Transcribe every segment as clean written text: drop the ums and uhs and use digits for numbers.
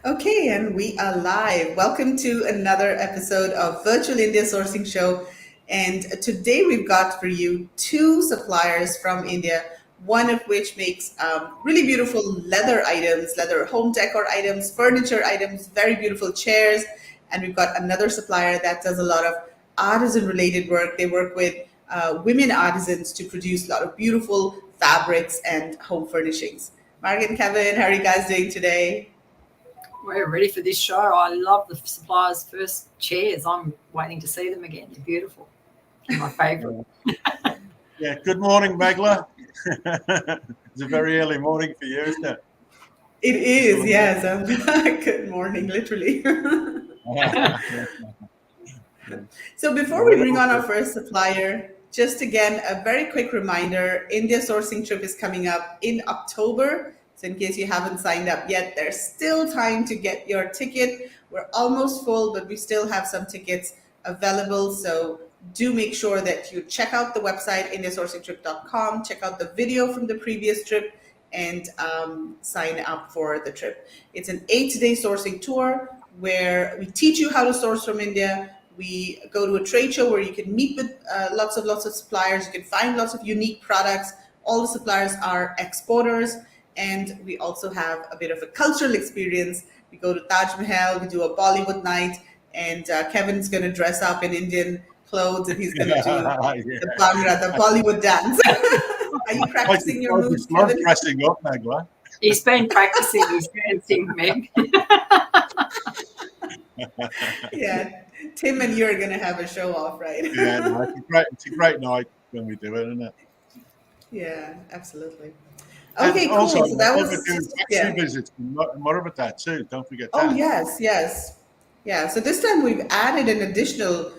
Okay, and we are live. Welcome to another episode of Virtual India Sourcing Show. And today we've got for you two suppliers from India, one of which makes really beautiful leather items, leather home decor items, furniture items, very beautiful chairs. And we've got another supplier that does a lot of artisan related work. They work with women artisans to produce a lot of beautiful fabrics and home furnishings. Margaret and Kevin, how are you guys doing today? We're ready for this show. I love the suppliers' first chairs. I'm waiting to see them again. They're beautiful. They're my favourite. Yeah, good morning, Megla. It's a very early morning for you, isn't it? It is, yes. Good morning, literally. So before we bring on our first supplier, just again, a very quick reminder, India sourcing trip is coming up in October. So in case you haven't signed up yet, there's still time to get your ticket. We're almost full, but we still have some tickets available. So do make sure that you check out the website, indiasourcingtrip.com, check out the video from the previous trip, and sign up for the trip. It's an 8-day sourcing tour where we teach you how to source from India. We go to a trade show where you can meet with lots of suppliers. You can find lots of unique products. All the suppliers are exporters, and we also have a bit of a cultural experience. We go to Taj Mahal. We do a Bollywood night, and Kevin's going to dress up in Indian clothes, and he's going to do the Bhangra, the Bollywood dance. Are you practicing your moves, love Kevin? dressing up, Megla. He's been practicing his dancing, Meg. Yeah, Tim and you are going to have a show off, right? Yeah, no, it's a great night when we do it, isn't it? Yeah, absolutely. And Okay, cool. also, So that we're was doing factory visits and more about that too. Don't forget that. Oh, yes, yes. Yeah. So this time we've added an additional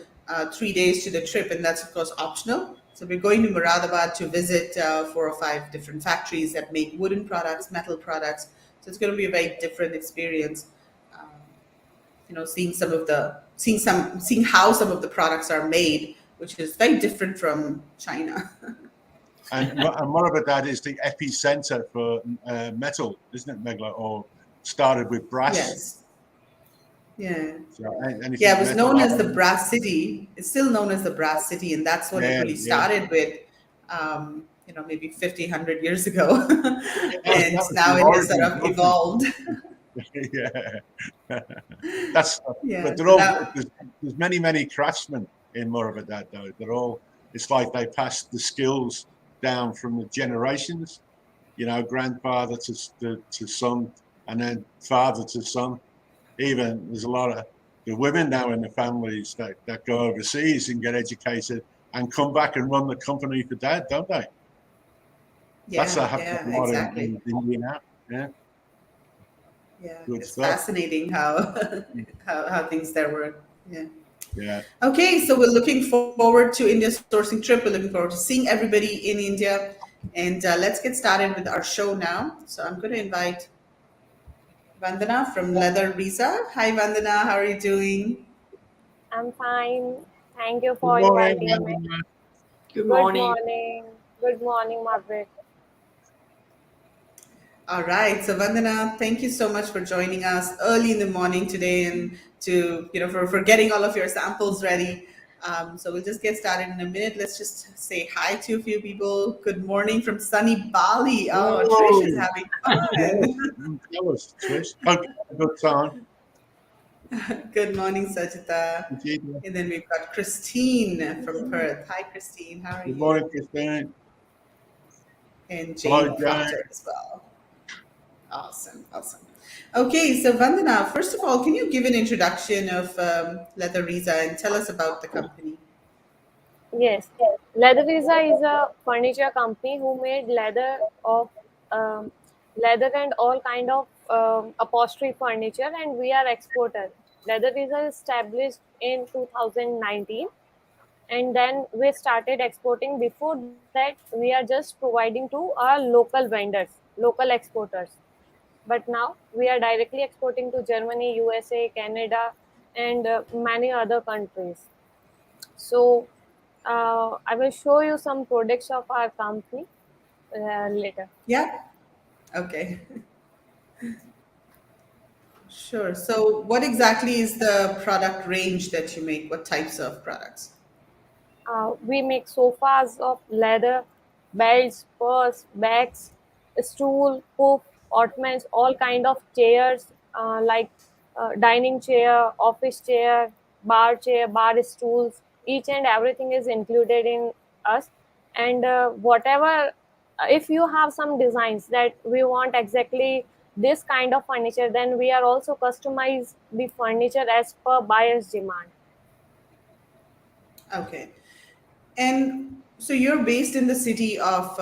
3 days to the trip, and that's of course optional. So we're going to Moradabad to visit 4 or 5 different factories that make wooden products, metal products. So it's going to be a very different experience. Um, seeing how some of the products are made, which is very different from China. And more about that is the epicenter for metal, isn't it, Megla? Or started with brass. Yes. Yeah. So Yeah, it was known as the metal, Brass City. It's still known as the Brass City, and that's what it really started with, maybe 50, 100 years ago. And that was now the it has sort origin, of wasn't evolved. it? Yeah. That's Yeah, but they're so all now, there's many craftsmen in Moravia though. They're all it's like they passed the skills down from the generations, grandfather to son, and then father to son. Even there's a lot of the women now in the families that go overseas and get educated and come back and run the company for dad, don't they? That's happening a lot exactly. in India now. Yeah, Yeah, good it's stuff. fascinating how how things there work. Yeah. Yeah. Okay, so we're looking forward to India sourcing trip. We're looking forward to seeing everybody in India. And let's get started with our show now. So I'm going to invite Vandana from Leather Riza. Hi, Vandana. How are you doing? I'm fine. Thank you Good for morning, inviting me. Amanda. Good Good morning. morning. Good morning, Margaret. All right. So, Vandana, thank you so much for joining us early in the morning today and for getting all of your samples ready. So we'll just get started in a minute. Let's just say hi to a few people. Good morning from sunny Bali. Oh, Trish is Whoa. having Yes, fun. that was Trish. Okay, good time. Good morning, Sajita. And then we've got Christine from Perth. Hi, Christine. How are Good you? morning, Christine. And Hello, Jane Jane. Proctor as well. Awesome, awesome. Okay, so Vandana, first of all, can you give an introduction of Leather Riza and tell us about the company? Yes, Leather Riza is a furniture company who made um, leather and all kind of upholstery furniture, and we are exporter. Leather Riza is established in 2019, and then we started exporting. Before that, we are just providing to our local vendors, local exporters. But now we are directly exporting to Germany, USA, Canada, and many other countries. So I will show you some products of our company later. Yeah. Okay. Sure. So, what exactly is the product range that you make? What types of products? We make sofas of leather, belts, purse, bags, stool, poop, ottomans, all kind of chairs like dining chair, office chair, bar stools. Each and everything is included in us. And whatever, if you have some designs that we want exactly this kind of furniture, then we are also customize the furniture as per buyer's demand. Okay. And so you're based in the city of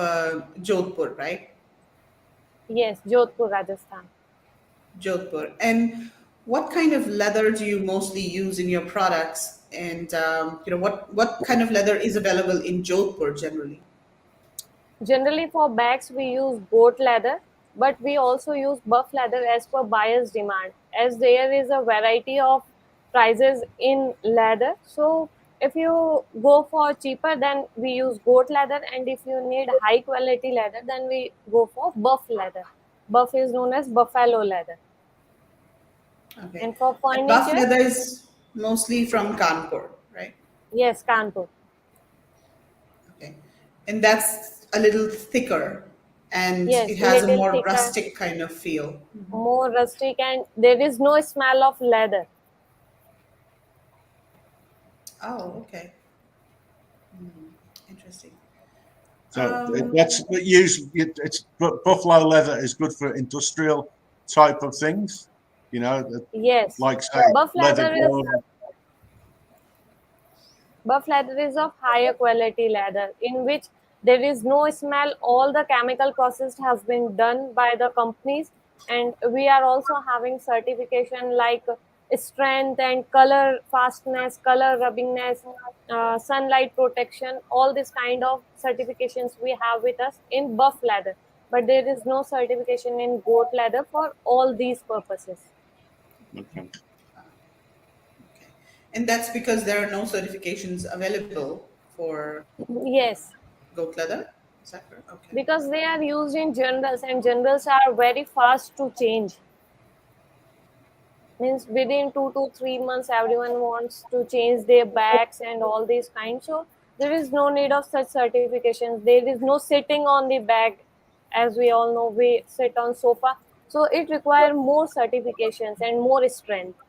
Jodhpur, right? Yes, Jodhpur, Rajasthan. Jodhpur. And what kind of leather do you mostly use in your products? And what kind of leather is available in Jodhpur generally? Generally, for bags, we use goat leather, but we also use buff leather as per buyer's demand, as there is a variety of prices in leather. So, if you go for cheaper, then we use goat leather, and if you need high quality leather, then we go for buff leather. Buff is known as buffalo leather. Okay. And for And buff furniture, leather is mostly from Kanpur, right? yes, Kanpur. Okay. And that's a little thicker and it Yes, has a little more thicker, rustic kind of feel. more rustic, and there is no smell of leather. Oh, okay. Interesting. So Um, that's usually it's buffalo leather is good for industrial type of things, you know, Yes, like say buff leather leather is glove. buff leather is of higher quality leather in which there is no smell. All the chemical process has been done by the companies, and we are also having certification like strength and color fastness, color rubbingness, sunlight protection. All this kind of certifications we have with us in buff leather, but there is no certification in goat leather for all these purposes. Okay. okay. And that's because there are no certifications available for Yes, goat leather. Is that correct? Okay. because they are used in generals and generals are very fast to change, means within 2 to 3 months everyone wants to change their bags and all these kinds, so there is no need of such certifications. There is no sitting on the bag, as we all know we sit on sofa, so it requires more certifications and more strength.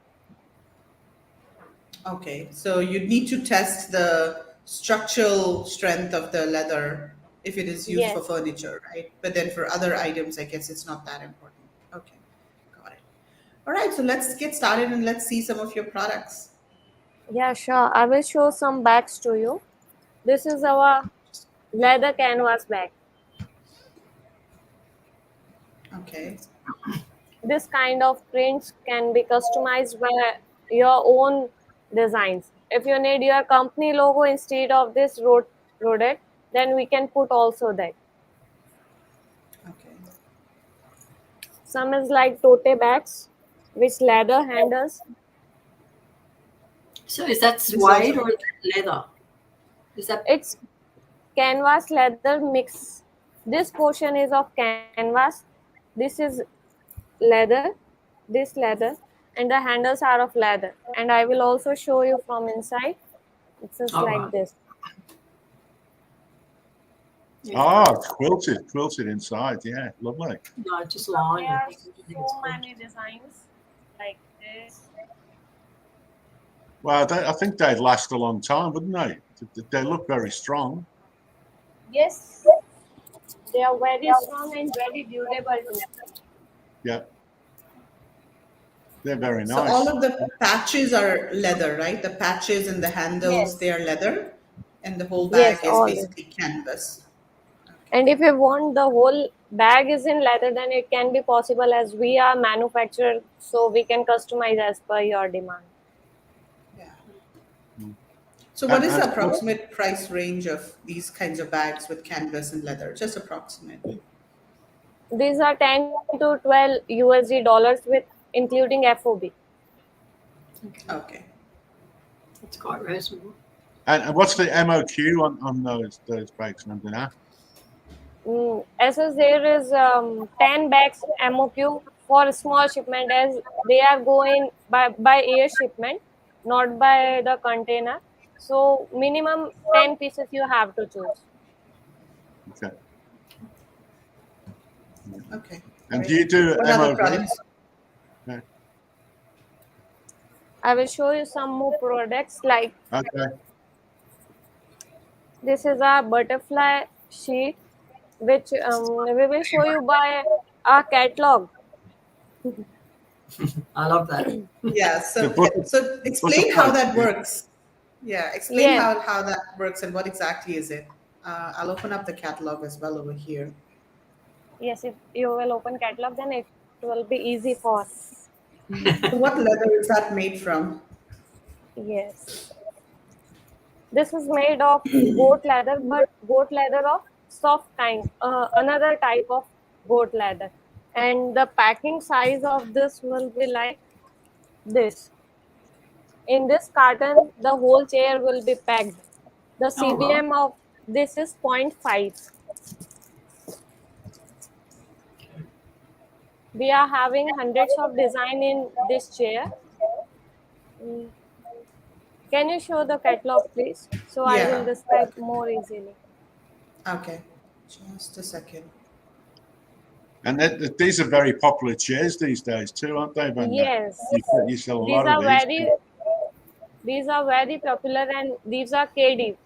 Okay. So you need to test the structural strength of the leather if it is used for Yes. furniture, right? But then for other items, I guess it's not that important. Okay. Got it. All right. So let's get started and let's see some of your products. Yeah, sure, I will show some bags to you. This is our leather canvas bag. Okay. This kind of prints can be customized by your own designs. If you need your company logo instead of this roaded, then we can put also that. Okay. Some is like tote bags, which leather handles. So is that This is suede also or is that leather? Is that It's canvas leather mix. This portion is of canvas. This is leather, this leather, and the handles are of leather. And I will also show you from inside. It's just all like right? this. Yeah. Ah, it's quilted inside. Yeah, lovely. No, just There lined. I are think it's so called. many designs like this. Well, I think they'd last a long time, wouldn't they? They look very strong. Yes, they are very strong and very durable too. Yeah, they're very so all nice. of the patches are leather, right? The patches and the handles, they Yes, are leather, and the whole yes, bag is all this. basically canvas. Okay. And if you want the whole bag is in leather, then it can be possible as we are manufacturer, so we can customize as per your demand. Yeah. Mm. So what is the And approximate price range of these kinds of bags with canvas and leather? Just approximate. These are 10 to 12 USD dollars with including FOB. Okay, Okay. that's quite reasonable. and what's the MOQ on those bags, Nandana? As there is 10 bags MOQ for small shipment, as they are going by air shipment, not by the container. So minimum 10 pieces you have to choose. Okay. Okay. And Great. do you do What other embroidery? products? Yeah. I will show you some more products, like Okay. this is a butterfly sheet, which we will show you by a catalog. I love that. Yeah. The So explain how butterfly. that works. Yeah. Explain Yes, how that works and what exactly is it. I'll open up the catalog as well over here. yes, if you will open catalog, then it will be easy for. So what leather is that made from? Yes, this is made of goat leather, but goat leather of soft kind, another type of goat leather. And the packing size of this will be like this. In this carton, the whole chair will be packed. The All right. CBM of this is 0.5. We are having hundreds of design in this chair. Mm. Can you show the catalog, please? So I will Yeah. describe more easily. Okay. Just a second. And these are very popular chairs these days too, aren't they, Vanda? Yes, You sell a these lot of are these. very popular, and these are KD,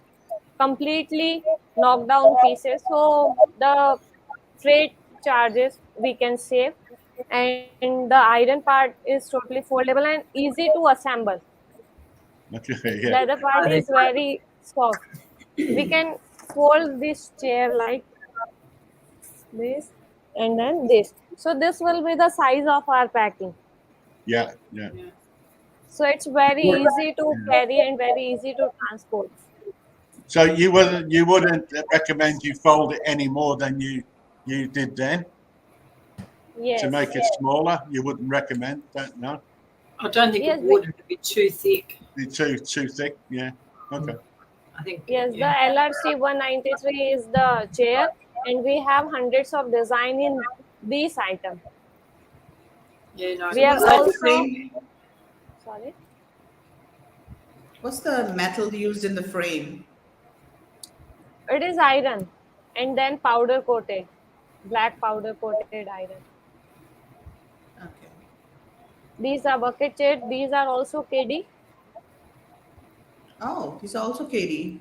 completely knocked down pieces. So the freight charges we can save, and the iron part is totally foldable and easy to assemble. Okay, yeah. Leather part Oh, they're is very soft. We can fold this chair like this and then this. So this will be the size of our packing. Yeah, yeah. great. Yeah. So it's very What- easy to yeah. carry and very easy to transport. So you wouldn't recommend you fold it any more than you did then to Yes. make it smaller? You wouldn't recommend that, no? I don't think Yes, it would. It'd be too thick. Be too thick, yeah. Okay. I think, yes, the yeah. LRC 193 is the chair, and we have hundreds of design in this item. Yeah, no. We So are what's the also, frame? sorry, What's the metal used in the frame? it is iron and then powder coated, black powder coated iron. Okay. These are bucket shade, these are also KD. Oh, these are also Katie.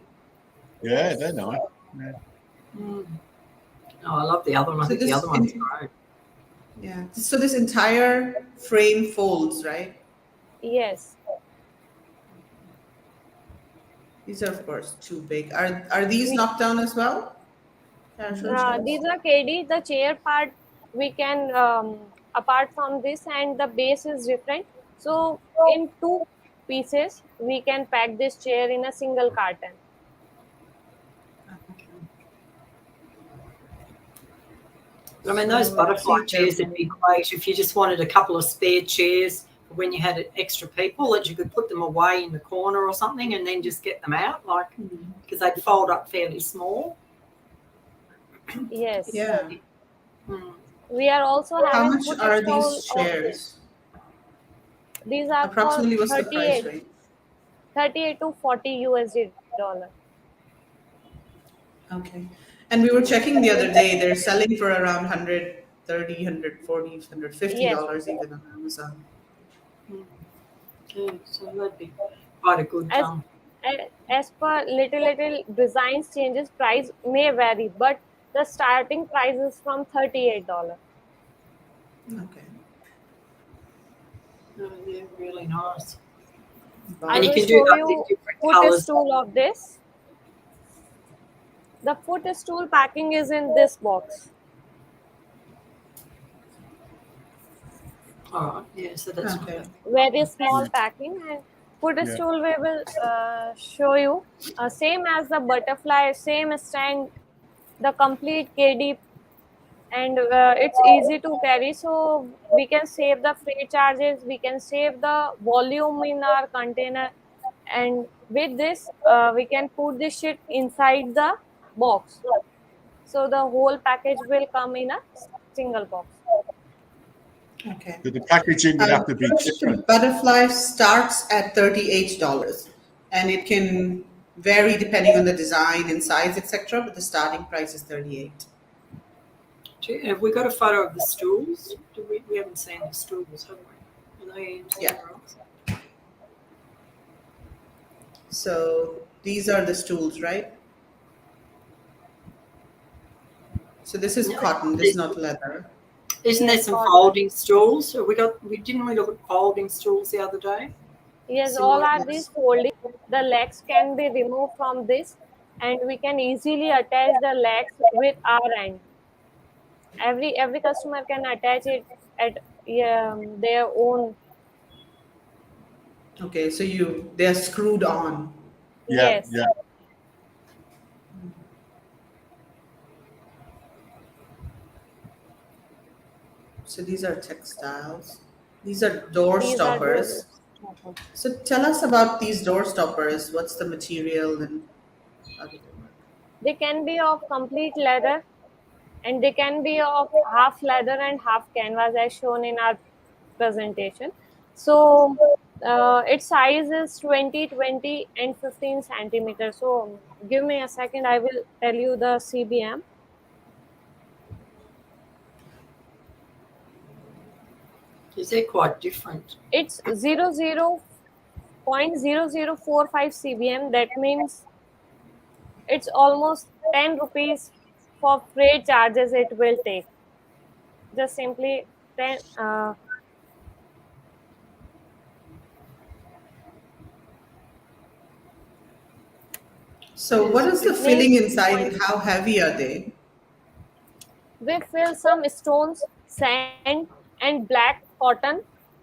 Yeah, Yes, they're nice. Yeah. Mm. Oh, I love the other one. I So think the other one's great. yeah. So this entire frame folds, right? yes. These are of course too big. Are these We knocked down as well? Casual chairs? these are KD. The chair part we can apart from this, and the base is different. So in two pieces we can pack this chair in a single carton. Okay. But I mean, those So let's butterfly see chairs here. would be great if you just wanted a couple of spare chairs for when you had extra people, that you could put them away in the corner or something and then just get them out, like, because they'd fold up fairly small. Yes. Yeah. Mm. We are also How having much are footstool these of this. chairs? These are for Approximately what's the price range? 38 to 40 USD dollar. Okay. And we were checking the other day, they're selling for around 130, 140, Yes. $150 even on Amazon. Mm. Yeah, so that'd be quite a good As as per little designs changes, price may vary, but the starting price is from $38. Okay. they're really nice. I And you Bar. will can do show like these you different colours. footstool of this. The footstool packing is in this box. All right, yeah, so that's not Okay. bad. Very small packing, and Yeah. footstool we will show you. Same as the butterfly, same stand, the complete KD, and it's easy to carry, so we can save the freight charges, we can save the volume in our container, and with this we can put this shit inside the box, so the whole package will come in a single box. Okay. But the packaging would have to be Bhuj, the different. butterfly starts at $38, and it can vary depending on the design and size, etc. But the starting price is 38. Have we got a photo of the stools? We haven't seen the stools, have we? Are they Yeah. somewhere else? So these are the stools, right? So this is No, cotton. This is not leather. Isn't there Yes, some cotton. folding stools? Have we didn't we look at folding stools the other day? Yes, all Similar are to these this? folding. The legs can be removed from this, and we can easily attach the legs with our end. Every customer can attach it at their own. Okay, so they're screwed on. Yeah, Yes, yeah. So these are textiles. These are door these are stoppers. those. So tell us about these door stoppers. What's the material and how do they work? They can be of complete leather, and they can be of half leather and half canvas as shown in our presentation. So its size is 20, 20 and 15 centimeters. So give me a second, I will tell you the CBM. Because they're quite different. It's 0.0045 CBM. That means it's almost 10 rupees for freight charges it will take. Just simply 10. So what is the It means filling inside and how heavy are they? we fill some stones, sand, and black cotton,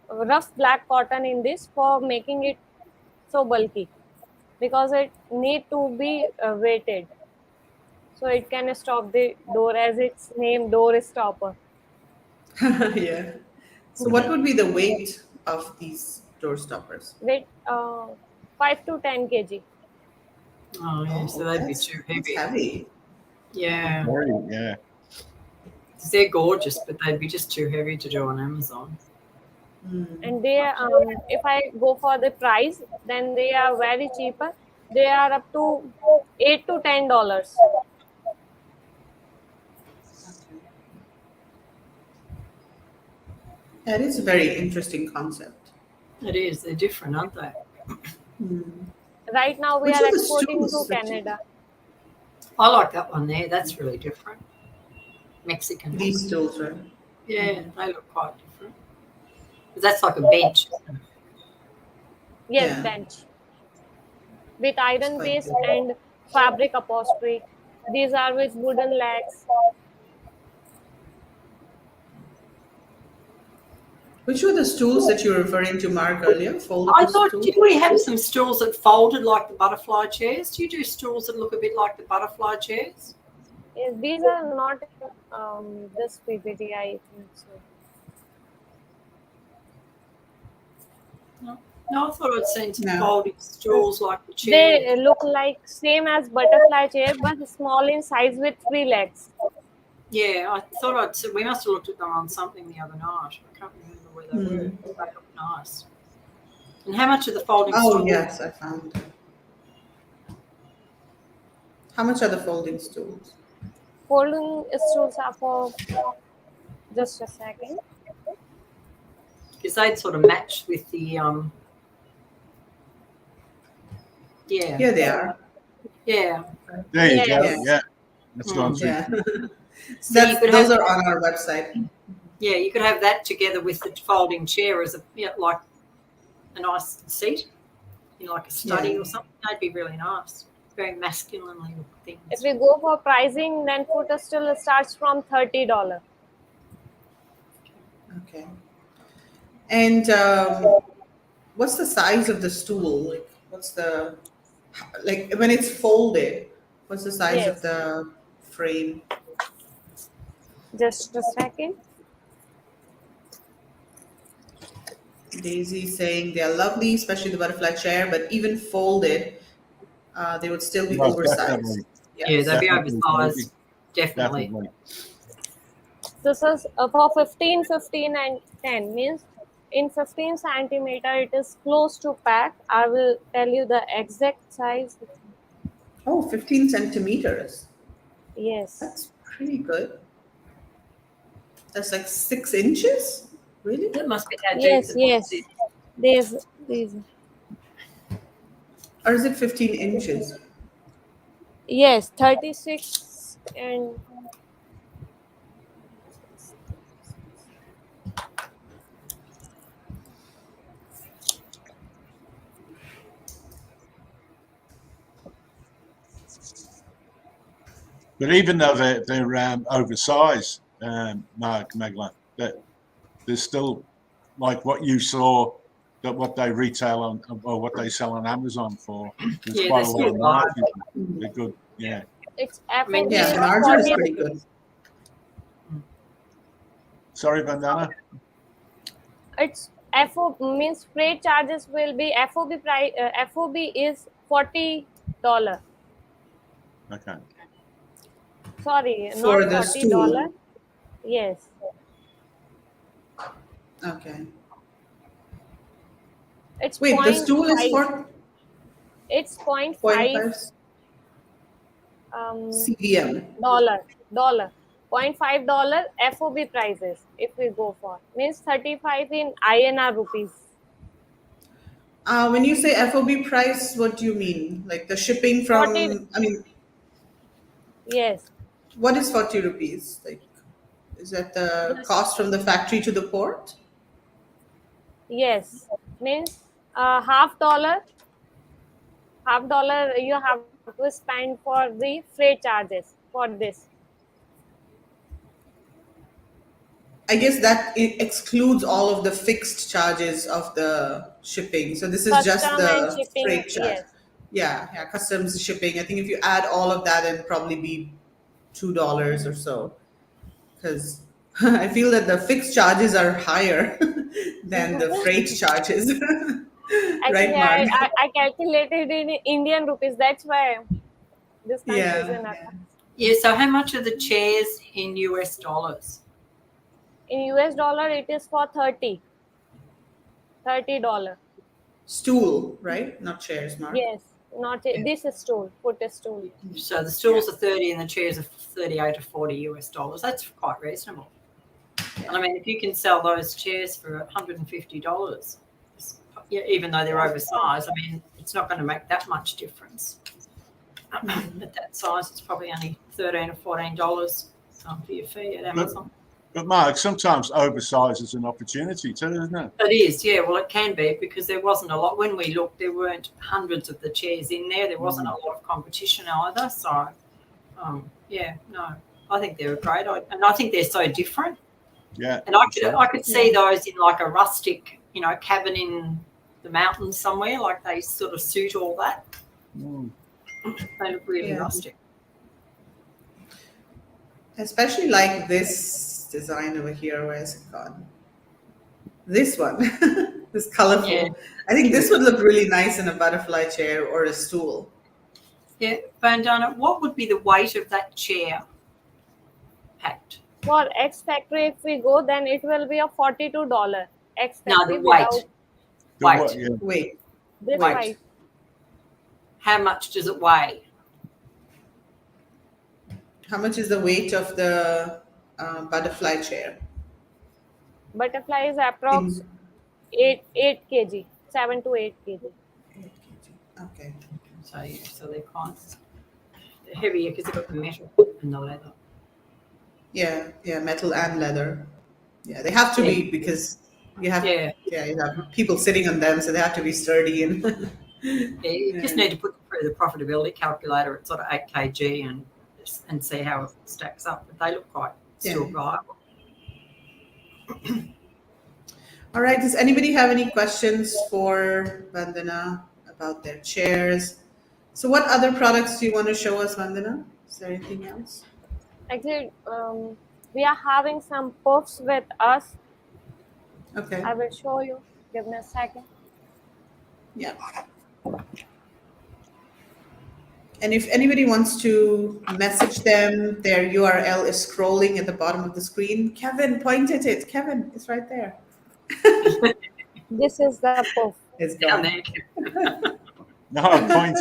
rough black cotton in this for making it so bulky, because it need to be weighted, so it can stop the door as its name door stopper. Yeah. So what would be the weight of these door stoppers? Weight 5 to 10 kg. Oh yeah, so they'd be too That's heavy. heavy. Yeah. Very, yeah. 'Cause they're gorgeous, but they'd be just too heavy to do on Amazon. And they if I go for the price, then they are very cheaper. They are up to $8 to $10. That is a very interesting concept. It is. They're different, aren't they? Right now we Which are are the exporting to stools that you- Canada. I like that one there. That's really different. Mexican. These stools, right? Yeah, they look quite different. But that's like a bench. Yes, Yeah. bench with iron quite base good. and fabric upholstery. These are with wooden legs. Which were the stools that you were referring to, Mark, earlier? Foldable I thought, stools? did we have some stools that folded like the butterfly chairs? Do you do stools that look a bit like the butterfly chairs? Yes, these are not this PPT, I think so. No, I thought I'd seen some No. folding stools like the chairs. They look like same as butterfly chair, but small in size with 3 legs. Yeah, I thought we must have looked at them on something the other night. I can't remember where they were. They look nice. And how much are the folding Oh, stools? yes, I found them. How much are the folding stools? Folding stools are for just a second. Because they'd sort of match with the yeah. Here they are. Yeah. There you Yes. go. Yes. Yeah. That's gone through. Yeah. So So you could those have- are on our website. Yeah, you could have that together with the folding chair as like a nice seat, like a study Yeah. or something. That'd be really nice. Very masculinely looking things. If we go for pricing, then foot stool starts from $30. Okay. And what's the size of the stool? Like, what's the when it's folded? What's the size Yes. of the frame? Just a second. Daisy saying they are lovely, especially the butterfly chair, but even folded, they would still be Well, oversized. definitely. Yeah, they'd be Definitely. oversized. Definitely. Definitely. This is for 15, 15 and 10 means in 15 centimeter it is close to pack. I will tell you the exact size. Oh, 15 centimeters. Yes. That's pretty good. That's like 6 inches? Really? That must be how deep Yes, the box yes. is. These. Or is it 15 inches? Yes, 36 and But even though they're oversized, Magla, that there's still like what you saw, that what they retail on or what they sell on Amazon for. There's Yeah, quite they're a lot still of viable. margin. They're good. Yeah. its mean, FOB yeah, Yeah, is the so margin is 40 pretty rupees. good. Sorry, Vandana. Its FOB means freight charges will be FOB price. FOB is $40. Okay. Sorry, For not the $40. stool. Yes, Okay. it's Wait, the point stool is 0.5. for It's point point 0.5 5 um CVM. dollar. $0.5 FOB prices if we go for means 35 in INR rupees. When you say FOB price, what do you mean? Like the shipping 40. from, I mean, Yes, what is 40 rupees? Like, is that the this. cost from the factory to the port? Yes, means half dollar you have to spend for the freight charges for this. I guess that it excludes all of the fixed charges of the shipping. So this is just Custom and the shipping, freight charge. yes. Yeah, yeah, customs shipping. I think if you add all of that, it'd probably be $2 or so. Because I feel that the fixed charges are higher than the freight charges. Actually, Right, Mark? I calculated in Indian rupees. That's why this Yeah, confusion yeah. occurs. Yeah, so how much are the chairs in US dollars? In US dollar, it is for $30. Stool, right? Not chairs, Mark. Yes, not Yeah, this is stool, foot stool. So the yeah, stools are 30 and the chairs are 38 or 40 US dollars. That's quite reasonable. And I mean, if you can sell those chairs for $150, yeah, even though they're oversized, I mean, it's not going to make that much difference. At that size, it's probably only $13 or $14 for your fee at Amazon. But Mark, sometimes oversize is an opportunity too, isn't it? It is, yeah. Well, it can be because there wasn't a lot. When we looked, there weren't hundreds of the chairs in there. There wasn't a lot of competition either. So, yeah, no, I think they're great. And I think they're so different. Yeah. And I could see those in like a rustic, cabin in the mountains somewhere. Like they sort of suit all that. Mm. They look really Yeah. rustic. especially like this design over here. Where's it gone? This one, this colorful. Yeah. I think this would look really nice in a butterfly chair or a stool. Yeah, Vandana, what would be the weight of that chair packed? For X factory, if we go, then it will be a $42. X No, factory the weight. without Weight. Yeah. Wait, this Weight. height. How much does it weigh? how much is the weight of the butterfly chair? Butterfly is approx In 8 kg, 7 to 8 kg. 8 kg. Okay. So yeah, so they're heavier because they've got the metal and the leather. Yeah, yeah, metal and leather. Yeah, they have to be because you have Yeah, you have people sitting on them, so they have to be sturdy and yeah. You just need to put them through the profitability calculator at sort of 8 kg and see how it stacks up. But they look quite still Yeah. viable. All right. Does anybody have any questions for Vandana about their chairs? So, what other products do you want to show us, Vandana? Is there anything else? Actually, we are having some puffs with us. Okay. I will show you. Give me a second. Yeah. And if anybody wants to message them, their URL is scrolling at the bottom of the screen. Kevin, point at it. Kevin, it's right there. This is the puff. It's Down gone. there. No, point.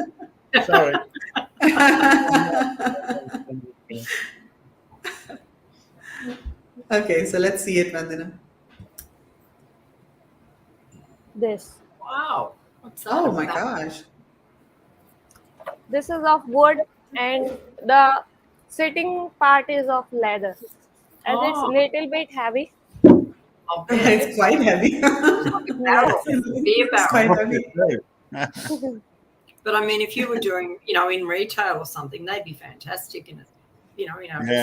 Sorry. Okay, so let's see it, Vandana. This. Wow. What's that Oh my about? gosh. This is of wood, and the sitting part is of leather. As it's Oh, little bit heavy. I'll bet. It's quite heavy. Barrel. Beer It's barrel. quite heavy. But I mean, if you were doing, in retail or something, they'd be fantastic in it. Yeah,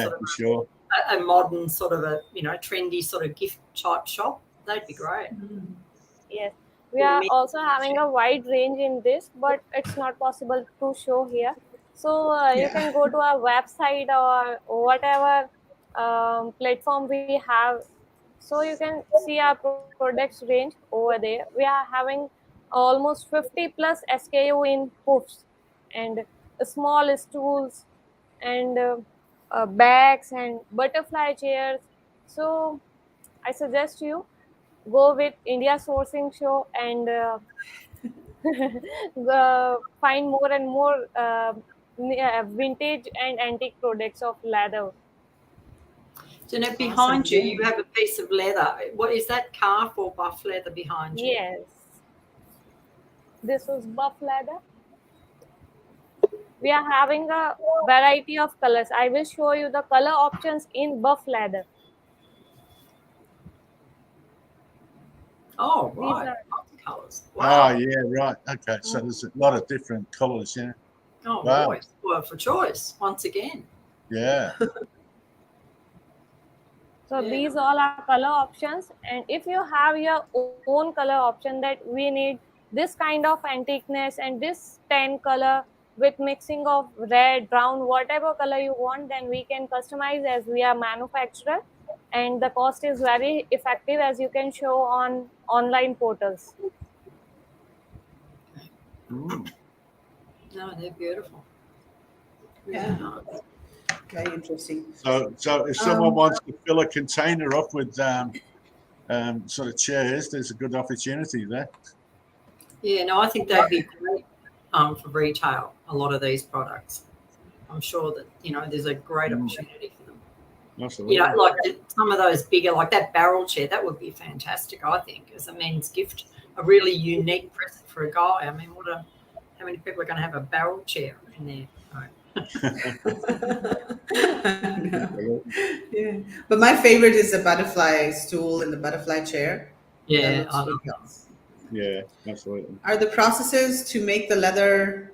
sort of for sure. a modern sort of trendy sort of gift type shop. They'd be great. Yes. We are also having a wide range in this, but it's not possible to show here. So you Yeah. can go to our website or whatever platform we have. So you can see our products range over there. We are having almost 50 plus SKU in puffs and small stools and bags and butterfly chairs. So I suggest you go with India Sourcing Show and find more and more vintage and antique products of leather. So now Awesome. behind you, Yeah. you have a piece of leather. What is that, calf or buff leather behind you? Yes, this was buff leather. We are having a variety of colors. I will show you the color options in buff leather. Oh, These right. are Lots of colours. Oh, Wow. yeah, right. Okay, so there's a lot of different colours, yeah. Oh, Wow. boy. Well, for choice, once again. Yeah. so Yeah. these all are color options, and if you have your own color option that we need this kind of antiqueness and this tan color with mixing of red, brown, whatever color you want, then we can customize as we are manufacturer, and the cost is very effective as you can show on online portals. Mm. No, they're beautiful. Really Yeah. nice. Very interesting. So if someone wants to fill a container up with sort of chairs, there's a good opportunity there. Yeah, no, I think they'd be great for retail, a lot of these products. I'm sure that, there's a great opportunity for them. Absolutely. Like some of those bigger, like that barrel chair, that would be fantastic, I think, as a men's gift. A really unique present for a guy. I mean, how many people are going to have a barrel chair in there? No. Yeah. But my favorite is the butterfly stool and the butterfly chair. That Yeah, looks I love really that. nice. Yeah, absolutely. Are the processes to make the leather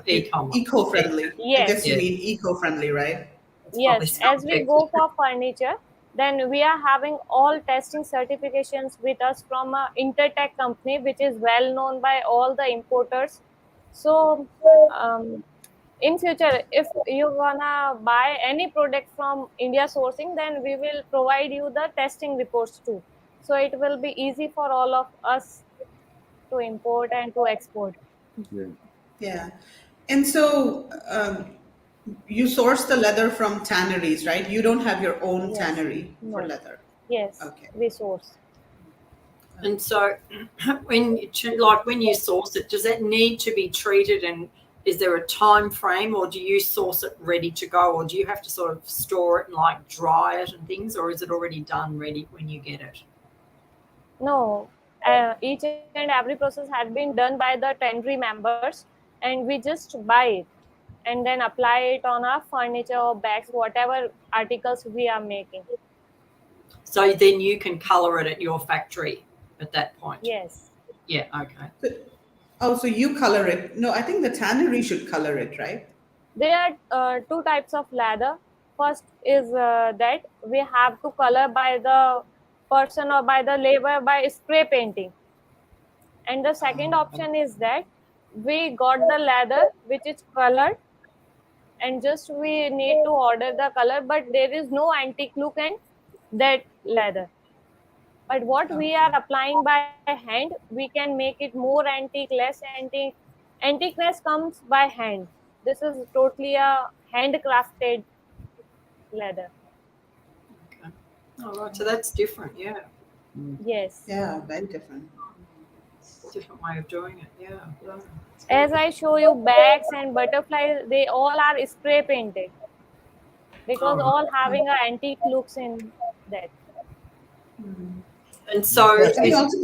E-commerce. eco-friendly? I Yes. guess you Yeah. mean eco-friendly, right? It's probably Yes, as we go for furniture, then we are having all testing certifications with us from a Intertech company, which is well known by all the importers. So, in future, if you wanna buy any product from India sourcing, then we will provide you the testing reports too. So it will be easy for all of us to import and to export. Yeah. Yeah. And so you source the leather from tanneries, right? You don't have your own Yes. tannery for No. leather. Yes, Okay. we source. And so, when you source it, does that need to be treated? And is there a time frame, or do you source it ready to go, or do you have to sort of store it and like dry it and things, or is it already done ready when you get it? No, each and every process had been done by the tannery members, and we just buy it and then apply it on our furniture or bags, whatever articles we are making. So then you can color it at your factory at that point. Yes. Yeah. Okay. So you color it. No, I think the tannery should color it, right? There are two types of leather. First is that we have to color by the person or by the labor by spray painting. And the second option is that we got the leather which is colored and just we need to order the color, but there is no antique look in that leather. But what we are applying by hand, we can make it more antique, less antique. Antiqueness comes by hand. This is totally a handcrafted leather. Okay. All right. So that's different. Yeah. Yes. Yeah, very different. Different way of doing it. Yeah. Yeah. As I show you bags and butterflies, they all are spray painted because Oh, all having a antique looks in that. and so Yes. And is, also,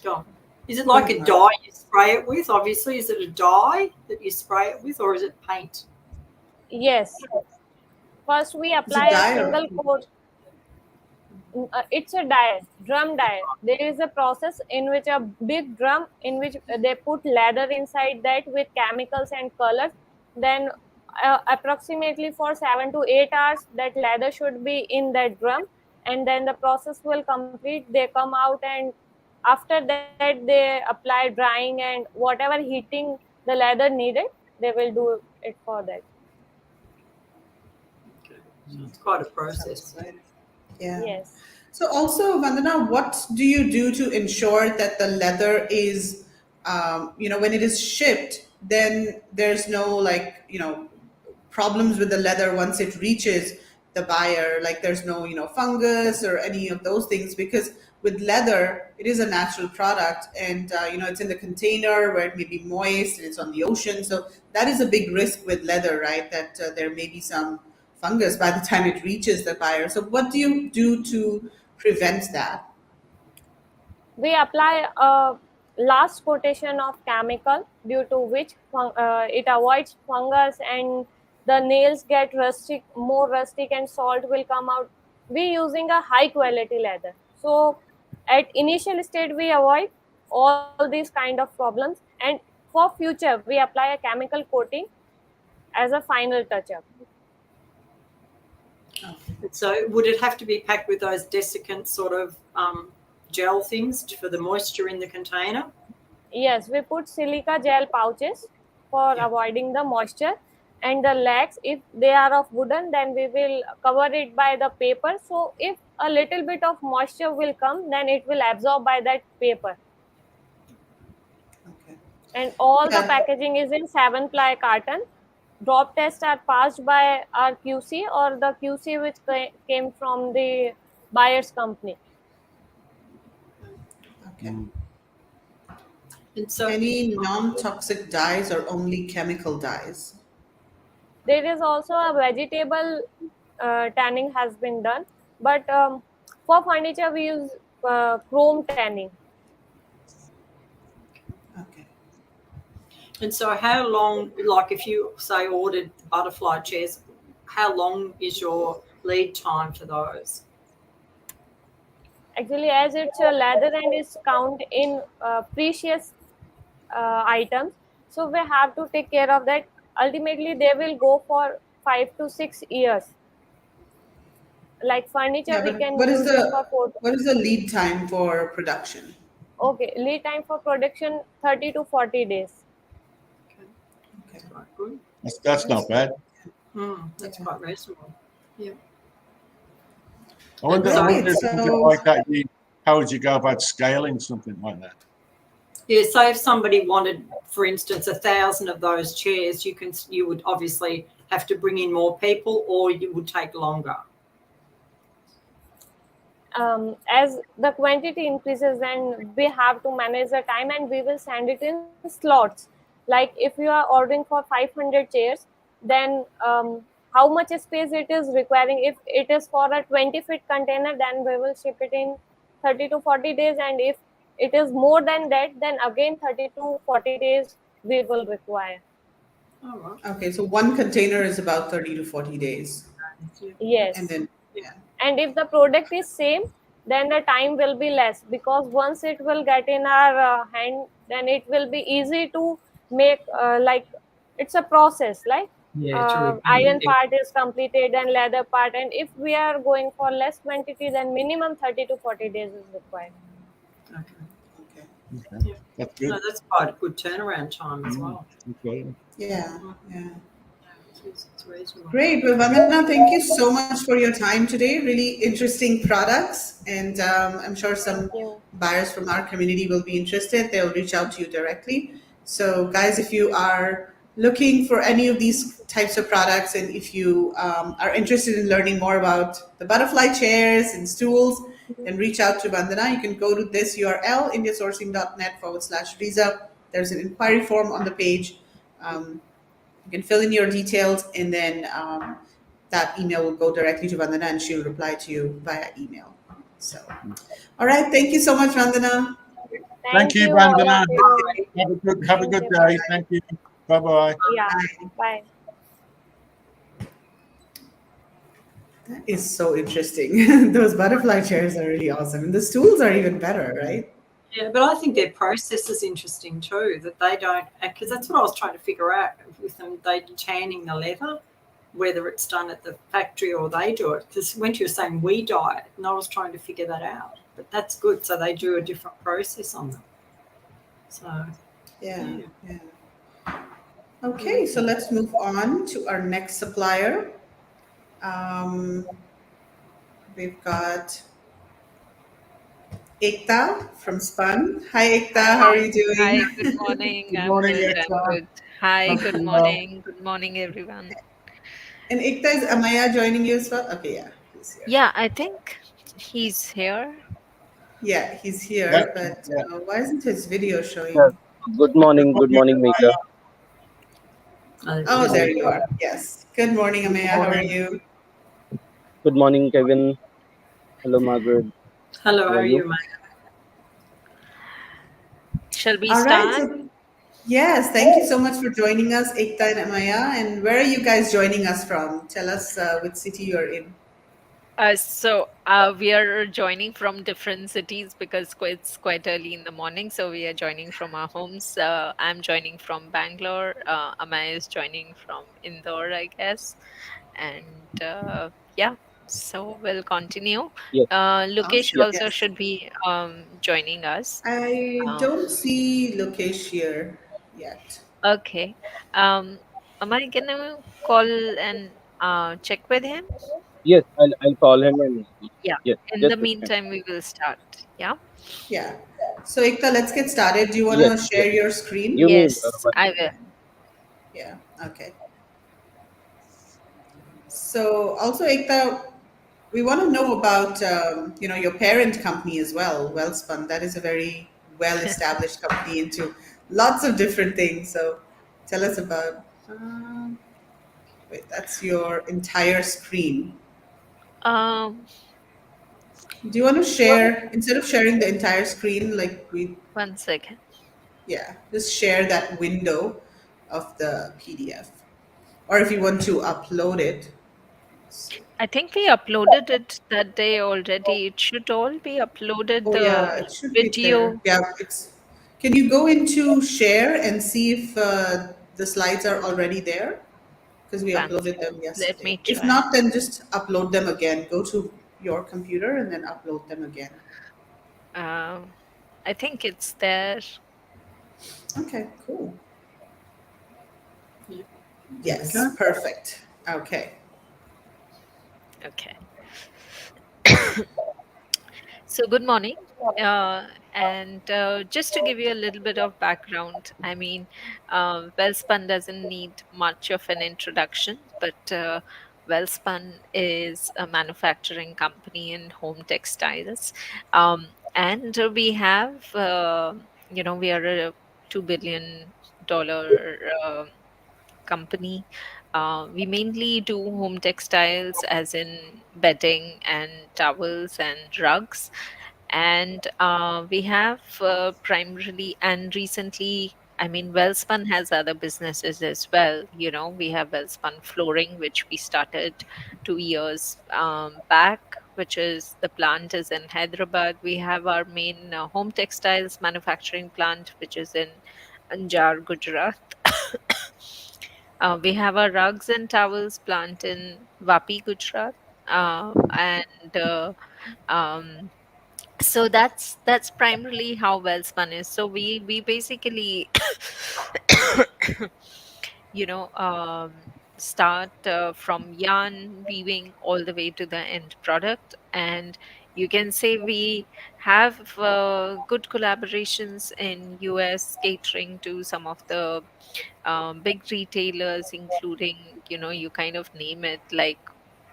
go on. Is it Go like ahead, a Mark. dye you spray it with? Obviously, is it a dye that you spray it with, or is it paint? Yes. First, we is it apply a dye or single coat. It's a dye, drum dye. There is a process in which a big drum in which they put leather inside that with chemicals and colors. Then, approximately for 7 to 8 hours, that leather should be in that drum, and then the process will complete. They come out, and after that, they apply drying and whatever heating the leather needed, they will do it for that. Okay. So it's quite a sounds process. good. Yeah. Yes. So also, Vandana, what do you do to ensure that the leather is, when it is shipped, then there's no problems with the leather once it reaches the buyer, like there's no, fungus or any of those things, because with leather, it is a natural product and, it's in the container where it may be moist and it's on the ocean. So that is a big risk with leather, right? That there may be some fungus by the time it reaches the buyer. So what do you do to prevent that? We apply a last quotation of chemical due to which it avoids fungus and the nails get rustic, more rustic, and salt will come out. We using a high quality leather. So at initial stage we avoid all these kind of problems, and for future we apply a chemical coating as a final touch up. And so would it have to be packed with those desiccant sort of gel things for the moisture in the container? Yes, we put silica gel pouches for Yeah. avoiding the moisture, and the legs, if they are of wooden, then we will cover it by the paper. So if a little bit of moisture will come, then it will absorb by that paper. Okay. And all the Yeah. packaging is in 7-ply carton. Drop tests are passed by our QC or the QC which came from the buyer's company. Okay. And so Any non-toxic dyes or only chemical dyes? There is also a vegetable tanning has been done, but for furniture we use chrome tanning. Okay. and so how long, like if you say ordered butterfly chairs, how long is your lead time for those? Actually, as it's a leather and is count in precious items, so we have to take care of that. Ultimately, they will go for 5 to 6 years. Like furniture, Yeah, we but can use it for 4. what is the lead time for production? Okay, lead time for production 30 to 40 days. Okay. Okay. That's quite good. That's not bad. That's Yeah. quite reasonable. Yeah. I wonder Great. if something So like that, how would you go about scaling something like that? Yeah, so if somebody wanted, for instance, 1,000 of those chairs, you would obviously have to bring in more people, or you would take longer. As the quantity increases, then we have to manage the time, and we will send it in slots. Like if you are ordering for 500 chairs, then how much space it is requiring. If it is for a 20-foot container, then we will ship it in 30 to 40 days, and if it is more than that, then again 30 to 40 days we will require. All right. okay, so one container is about 30 to 40 days. Yeah. And Yes. then yeah. And if the product is same, then the time will be less, because once it will get in our hand, then it will be easy to make, like it's a process, like Yeah, to repeat iron it. part is completed and leather part, and if we are going for less quantity, then minimum 30 to 40 days is required. Okay. Okay. Okay. Yeah. That's good. No, that's quite a good turnaround time as well. Okay. Yeah. Yeah. It's reasonable. Great. Well, Vandana, thank you so much for your time today. Really interesting products. And I'm sure Thank some you. buyers from our community will be interested. They'll reach out to you directly. So, guys, if you are looking for any of these types of products, and if you are interested in learning more about the butterfly chairs and stools, then reach out to Vandana. You can go to this URL, indiasourcing.net/Riza. There's an inquiry form on the page. You can fill in your details, and then that email will go directly to Vandana, and she'll reply to you via email. So, all right. Thank you so much, Vandana. Thank Thank you, you, all of Vandana. you. Have a Thank good you. day. Bye. Thank you. Bye bye. Yeah. Bye. Bye. That is so interesting. Those butterfly chairs are really awesome. And the stools are even better, right? Yeah, but I think their process is interesting too. That they don't, because that's what I was trying to figure out with them. They tanning the leather, whether it's done at the factory or they do it. Because when you were saying we dye it, and I was trying to figure that out. But that's good. So they do a different process on them. So Yeah, yeah. yeah. Okay, so let's move on to our next supplier. Um, we've got Ekta from Spun. Hi, Ekta. How are Hi, you hi, doing? good morning. Good I'm morning, good. I'm Ekta. good. Hi, Hope good you're well. morning. Good morning, everyone. And Ekta, is Amaya joining you as well? Okay, yeah, he's here. Yeah, I think he's here. Yeah, he's Yeah, here, but yeah. why isn't his video Yes. showing? Good Good morning, morning, Mika. Oh, there Amaya. you are. Yes. Good morning, Good Amaya. How are morning. you? Good morning, Kevin. Hello, Margaret. Hello, How how are are you? you, mate? Shall we All right. start? So, yes, thank you so much for joining us, Ekta and Amaya. And where are you guys joining us from? Tell us which city you're in. We are joining from different cities because it's quite early in the morning. So we are joining from our homes. I'm joining from Bangalore. Amaya is joining from Indore, I guess. And yeah, so we'll continue. Yes, Lukesh yes. Awesome. also Yes. should be joining us. I Um, don't see Lokesh here yet. Okay. Um, am I gonna call and check with him? Yes, I'll call him and Yeah. yes, In the just a second. meantime, we will start. Yeah. Yeah. So, Ekta, let's get started. Do you want Yes, to yes. share your screen? Give me Yes, one I second. will. Yeah. Okay. So, also, Ekta, we want to know about your parent company as well, Wellspun. That is a very well-established company into lots of different things. So, tell us about. Wait, that's your entire screen. Um, Do you want to well, share instead of sharing the entire screen, like we, one second. yeah, just share that window of the PDF, or if you want to upload it. See. I think we uploaded it that day already. It should all be uploaded. Oh The yeah, it should be there. video. Yeah, it's. Can you go into share and see if the slides are already there? Because we One uploaded second. them Let yesterday. me If try. not, then just upload them again. Go to your computer and then upload them again. Um, I think it's there. Okay, cool. Yeah. There we Yes, go. perfect. Okay. Okay. So, good morning. And just to give you a little bit of background, I mean, Wellspun doesn't need much of an introduction, but Wellspun is a manufacturing company in home textiles. And we have, we are a $2 billion company. We mainly do home textiles, as in bedding and towels and rugs. And we have primarily and recently, I mean, Wellspun has other businesses as well. We have Wellspun Flooring, which we started 2 years back, which is the plant is in Hyderabad. We have our main home textiles manufacturing plant, which is in Anjar, Gujarat. We have our rugs and towels plant in Vapi, Gujarat. And um, so that's primarily how Wellspun is. So we basically start from yarn weaving all the way to the end product. And You can say we have good collaborations in US, catering to some of the big retailers, including, you kind of name it, like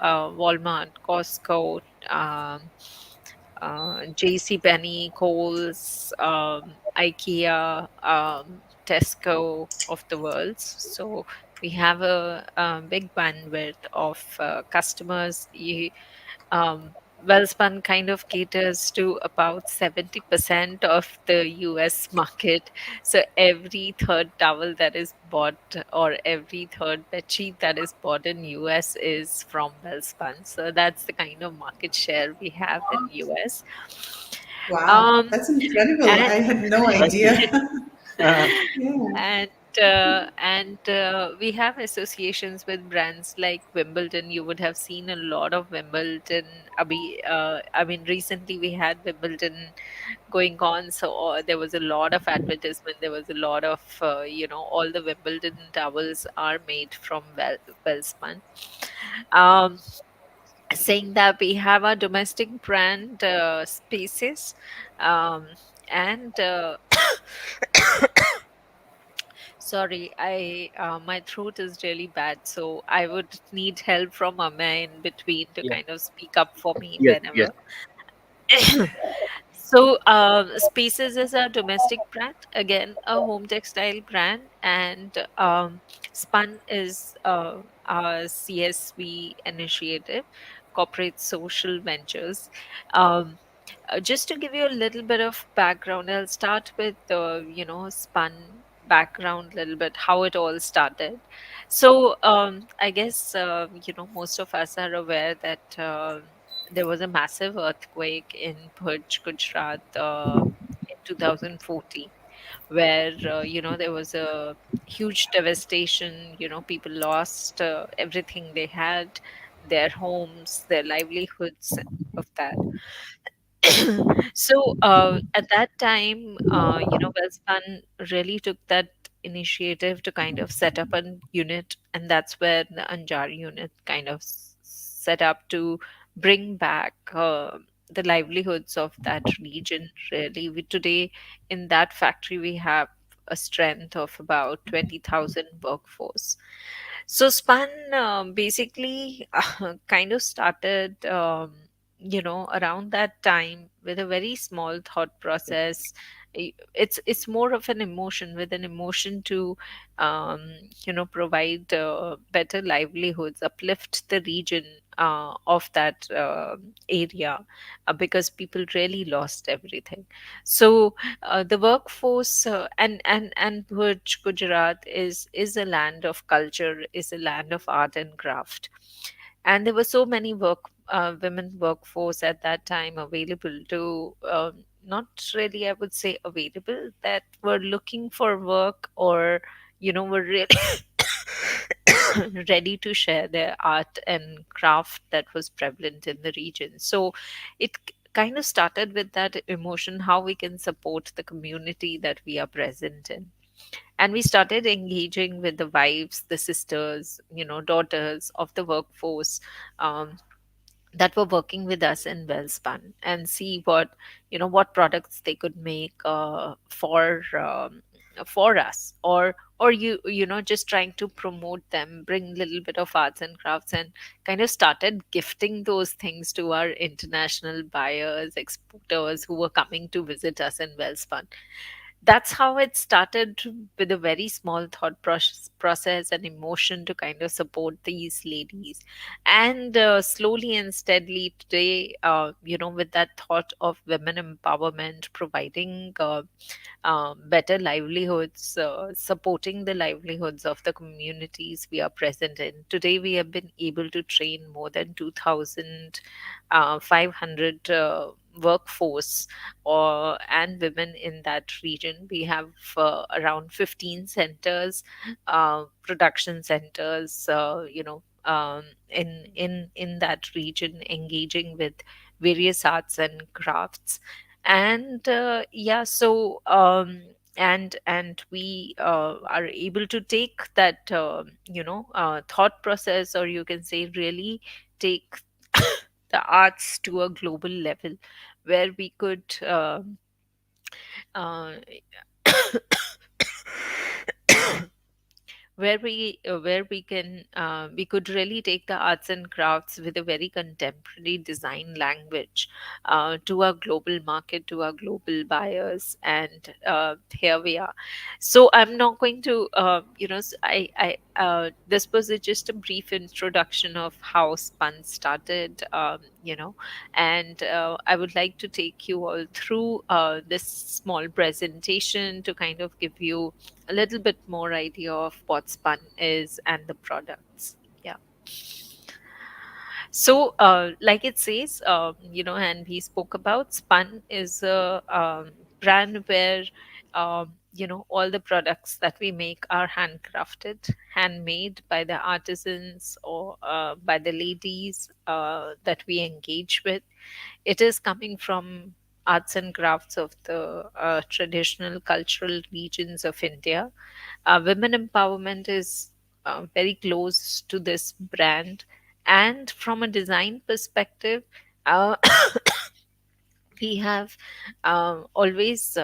Walmart, Costco, um, JC Penney, Kohl's, IKEA, Tesco of the world. So we have a big bandwidth of customers. Wellspun kind of caters to about 70% of the US market. So every third towel that is bought or every third bedsheet that is bought in US is from Wellspun. So that's the kind of market share we have in US. Wow, Um, that's incredible. and I had no Impressive. idea. Yeah. and we have associations with brands like Wimbledon. You would have seen a lot of Wimbledon. I mean, recently we had Wimbledon going on, so there was a lot of advertisement. There was a lot of all the Wimbledon towels are made from Wellspun. Um, Saying that, we have our domestic brand Spaces, um, and sorry, I my throat is really bad, so I would need help from Amay in between to Yeah. kind of speak up for me Yes. Yes. whenever. So, Spaces is a domestic brand, again, a home textile brand, and Spun is our CSV initiative, corporate social ventures. Um, just to give you a little bit of background, I'll start with Spun background, little bit how it all started. So, I guess most of us are aware that. There was a massive earthquake in Bhuj, Gujarat, in 2014, where there was a huge devastation. People lost everything they had, their homes, their livelihoods, of that. So at that time, Wellspun really took that initiative to kind of set up a unit, and that's where the Anjar unit kind of set up to bring back the livelihoods of that region. Really, today in that factory we have a strength of about 20,000 workforce. So Spun basically kind of started, around that time with a very small thought process. It's more of an emotion, with an emotion to, provide better livelihoods, uplift the region of that area, because people really lost everything. So the workforce, and Bhuj, Gujarat is a land of culture, is a land of art and craft, and there were so many women workforce at that time available to, not really, I would say, available, that were looking for work, or were really ready to share their art and craft that was prevalent in the region. So it kind of started with that emotion, how we can support the community that we are present in. And we started engaging with the wives, the sisters, daughters of the workforce, um, that were working with us in Wellspun, and see what products they could make for us, or just trying to promote them, bring little bit of arts and crafts, and kind of started gifting those things to our international buyers, exporters who were coming to visit us in Wellspun. That's how it started, with a very small thought process and emotion to kind of support these ladies. And slowly and steadily today, with that thought of women empowerment, providing better livelihoods, supporting the livelihoods of the communities we are present in. Today, we have been able to train more than 2,500 workforce and women in that region. We have around 15 centers, production centers, in that region, engaging with various arts and crafts. And yeah, so and we are able to take that thought process, or you can say really take the arts to a global level, where we could uh, where we can we could really take the arts and crafts with a very contemporary design language to our global market, to our global buyers, and here we are. So I'm not going to this was just a brief introduction of how Spun started, and I would like to take you all through this small presentation to kind of give you a little bit more idea of what Spun is and the products. Yeah. So, like it says, and we spoke about, Spun is a brand where, all the products that we make are handcrafted, handmade by the artisans or by the ladies that we engage with. It is coming from arts and crafts of the traditional cultural regions of India. Women empowerment is very close to this brand. And from a design perspective, uh, we have always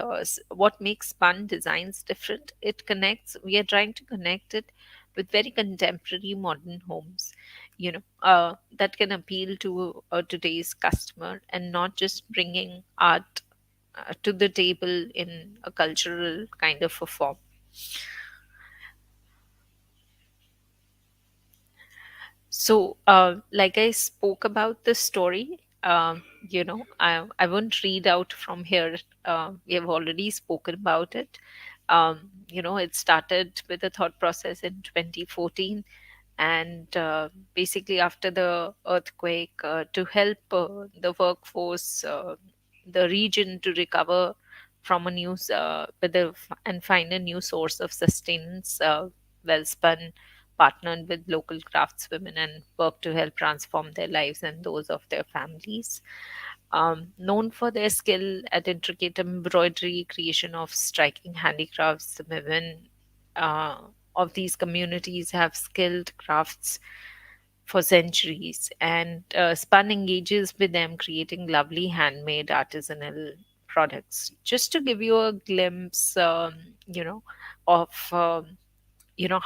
what makes Spun designs different. It connects, we are trying to connect it with very contemporary modern homes, that can appeal to today's customer, and not just bringing art to the table in a cultural kind of a form. So, like I spoke about the story, I won't read out from here. We have already spoken about it. It started with a thought process in 2014, and basically after the earthquake, to help the workforce, the region to recover from a new and find a new source of sustenance. Wellspun partnered with local craftswomen and worked to help transform their lives and those of their families. Known for their skill at intricate embroidery, creation of striking handicrafts, the women uh, of these communities have skilled crafts for centuries, and Spun engages with them, creating lovely handmade artisanal products. Just to give you a glimpse, of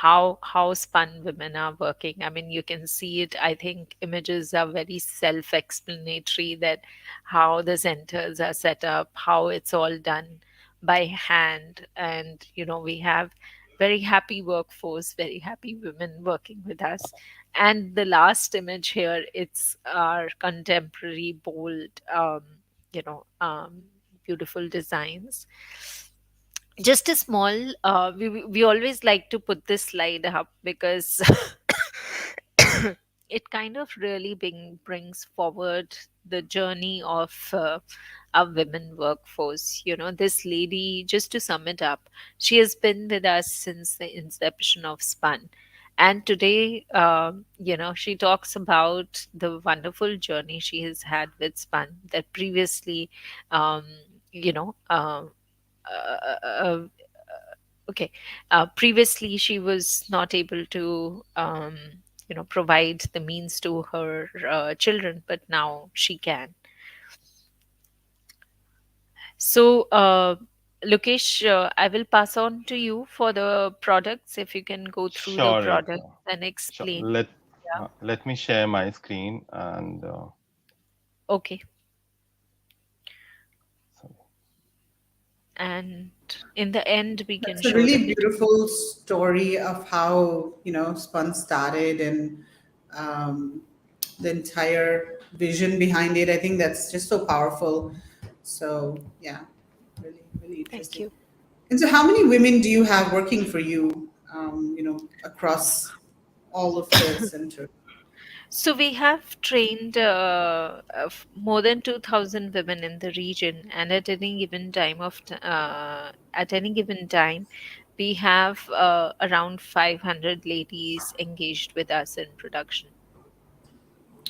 how Spun women are working. I mean, you can see it. I think images are very self-explanatory, that how the centers are set up, how it's all done by hand, and we have very happy workforce, very happy women working with us. And the last image here, it's our contemporary bold, you know um, beautiful designs. Just a small, we always like to put this slide up because it kind of really brings forward the journey of our women workforce. This lady, just to sum it up, she has been with us since the inception of Spun. And today, she talks about the wonderful journey she has had with Spun, that previously, um, you know uh, uh, okay, previously she was not able to provide the means to her children, but now she can. So, Lokesh, I will pass on to you for the products. If you can go through the Sure, products Riza. and Sure. explain. Yeah. Let me share my screen and Okay. sorry. And in the end, we can That's a show the really picture. beautiful story of how, Spun started, and um, the entire vision behind it. I think that's just so powerful. So, yeah, really, really Thank interesting. you. And so, how many women do you have working for you, across all of the center? So we have trained more than 2,000 women in the region, and at any given time, we have around 500 ladies engaged with us in production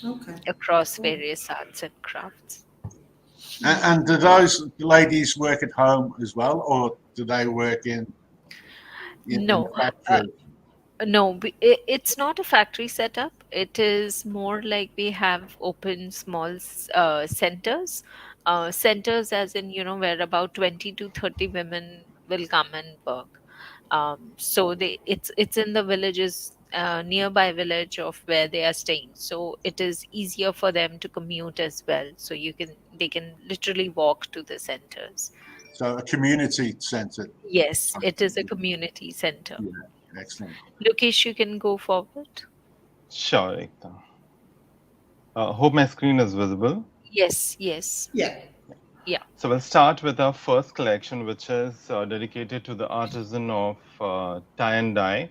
Okay, across cool. various arts and crafts. And do those ladies work at home as well, or do they work in No, factories? no, it's not a factory setup. it is more like we have open small centers. Centers as in, where about 20 to 30 women will come and work. So it's in the villages, nearby village of where they are staying. So it is easier for them to commute as well. So they can literally walk to the centers. So a community centre. Yes, it is a community center. Yeah, excellent. Lokesh, you can go forward. Sure, Ekta. Hope my screen is visible. Yes, yes. Yeah. Yeah. So we'll start with our first collection, which is dedicated to the artisan of tie and dye,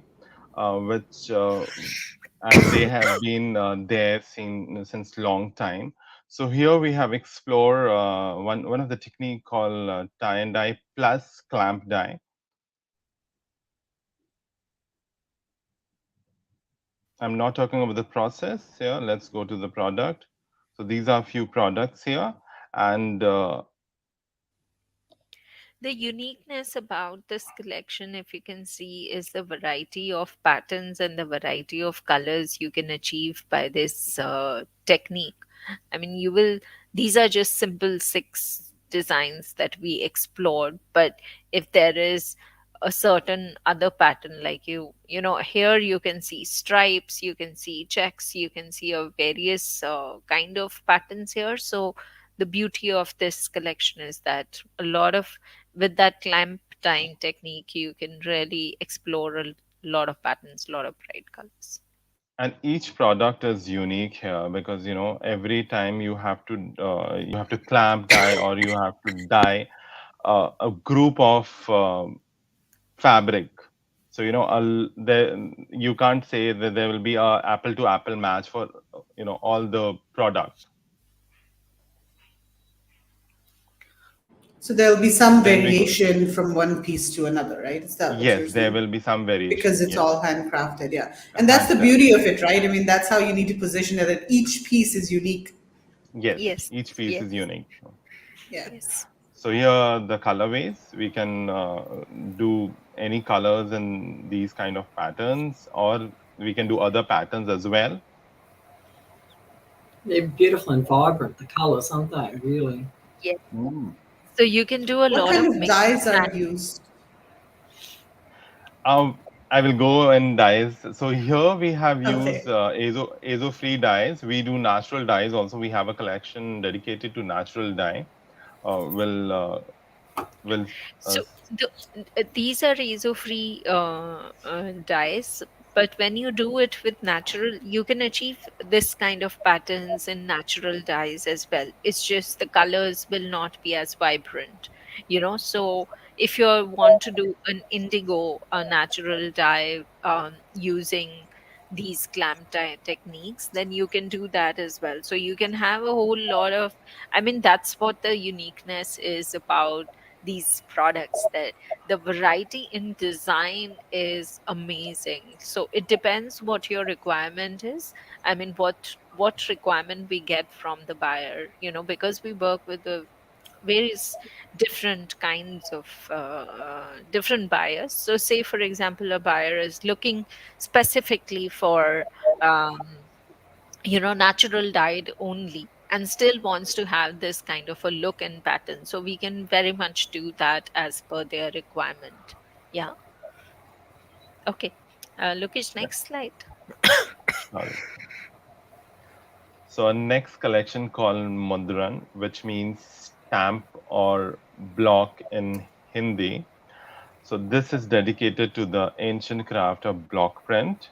which and they have been there since long time. So here we have explored one of the technique called tie and dye plus clamp dye. I'm not talking about the process here. Let's go to the product. So these are a few products here, and The uniqueness about this collection, if you can see, is the variety of patterns and the variety of colors you can achieve by this technique. I mean, these are just simple six designs that we explored, but if there is a certain other pattern, like here you can see stripes, you can see checks, you can see a various kind of patterns here. So the beauty of this collection is that a lot of with that clamp tying technique, you can really explore a lot of patterns, a lot of bright colors. and each product is unique here because every time you have to clamp dye or you have to dye a group of fabric. So you can't say that there will be a apple to apple match for all the product. So there'll be some Then we go. variation from one piece to another, right? Is that what you're Yes, there saying? will be some Because variation. it's all Yes, handcrafted, yeah. And that's the handcraft. beauty of it, right? I mean, that's how you need to position it, that each piece is unique. Yes, Yes, each piece is yes, unique. Yeah. yes. So here the colorways, we can do any colors in these kind of patterns, or we can do other patterns as well. They're beautiful and vibrant, the colours, aren't they? Really. Yes. Mm. So you can do a What lot kind of of mix dyes and are match. used? I will go and dyes. So here we have used Okay. azo free dyes. We do natural dyes also. We have a collection dedicated to natural dye. Uh, will uh, will So these are ESO-free dyes, but when you do it with natural, you can achieve this kind of patterns in natural dyes as well. It's just the colors will not be as vibrant, So if you want to do an indigo, a natural dye using these clamp dye techniques, then you can do that as well. So you can have a whole lot of, I mean, that's what the uniqueness is about these products, that the variety in design is amazing. So it depends what your requirement is. I mean, what requirement we get from the buyer, because we work with the various different kinds of different buyers. So say for example, a buyer is looking specifically for um, natural dyed only and still wants to have this kind of a look and pattern, so we can very much do that as per their requirement. Yeah. Okay. Lokesh, next slide. sorry. So our next collection called Mudran, which means stamp or block in Hindi. So this is dedicated to the ancient craft of block print.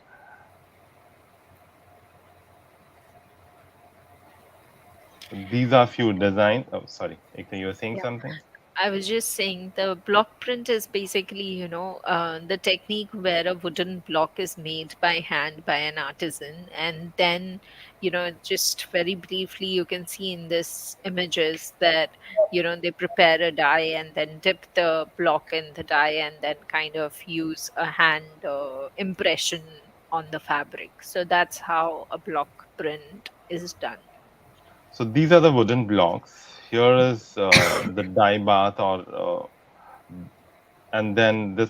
These are few designs. Oh, sorry, Ekta, you were saying something? I was just saying the block print is basically, the technique where a wooden block is made by hand by an artisan. And then, just very briefly, you can see in this images that, they prepare a dye and then dip the block in the dye and then kind of use a hand impression on the fabric. So that's how a block print is done. So these are the wooden blocks. Here is the dye bath, and then this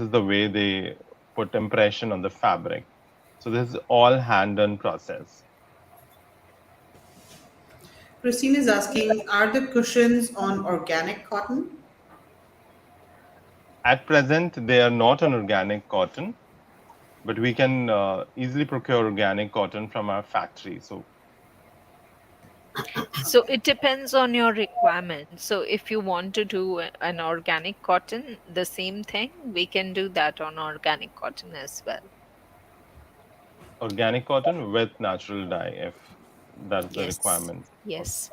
is the way they put impression on the fabric. So this is all hand done process. Christine is asking, are the cushions on organic cotton? At present, they are not on organic cotton, but we can easily procure organic cotton from our factory. So So it depends on your requirement. So if you want to do an organic cotton, the same thing, we can do that on organic cotton as well. organic cotton with natural dye, if that's the Yes. requirement. Yes.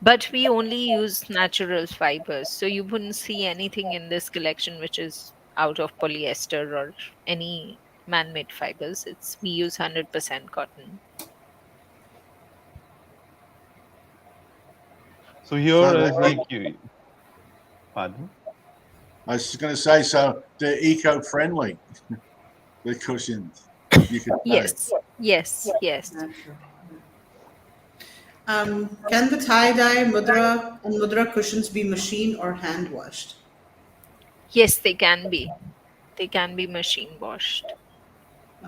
But we only use natural fibers. So you wouldn't see anything in this collection which is out of polyester or any man-made fibers. It's we use 100% cotton. So here So is like you, pardon. I was just going to say, so they're eco-friendly, the cushions, you could say. Yes. Yes. Yes. Natural. Can the tie-dye mudra and mudra cushions be machine or hand washed? Yes, they can be. They can be machine washed.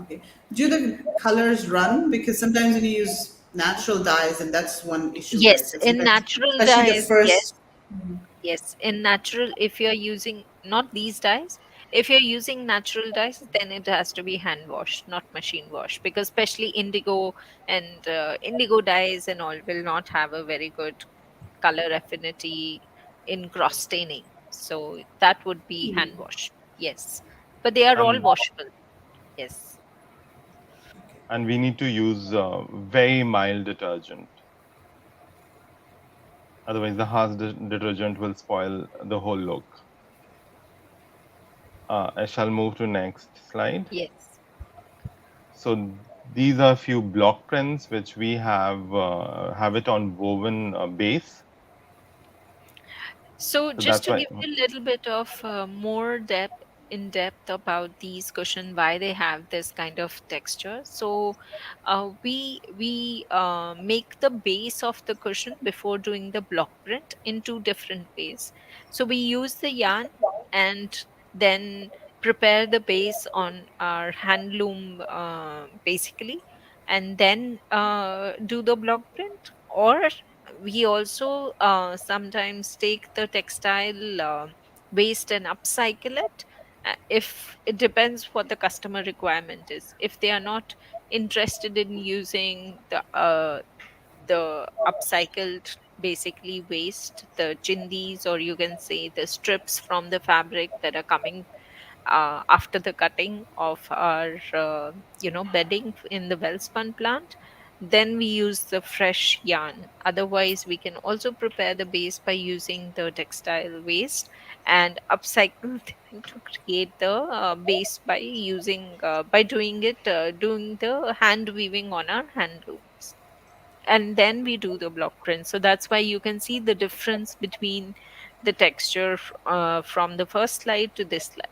Okay. Do the colors run? Because sometimes when you use natural dyes, and that's one issue, right? Yes, That in sometimes, natural especially the dyes, yes. first. Yes, in natural, if you're using not these dyes, if you're using natural dyes, then it has to be hand washed, not machine washed, because especially indigo and indigo dyes and all will not have a very good color affinity in cross staining. So that would be hand washed. Yes, but they are all and washable. Yes. and we need to use very mild detergent. Otherwise, the harsh detergent will spoil the whole look. I shall move to next slide. Yes. So these are few block prints which we have it on woven base. So So just that's to why. give you a little bit of more depth in depth about these cushion, why they have this kind of texture. So we make the base of the cushion before doing the block print in two different ways. So we use the yarn and then prepare the base on our handloom basically, and then do the block print, or we also sometimes take the textile waste and upcycle it, if it depends what the customer requirement is. If they are not interested in using the upcycled basically waste, the chindis, or you can say the strips from the fabric that are coming after the cutting of our bedding in the well spun plant, then we use the fresh yarn. Otherwise we can also prepare the base by using the textile waste and upcycle them to create the base by using by doing it doing the hand weaving on our hand looms, and then we do the block print. So that's why you can see the difference between the texture from the first slide to this slide.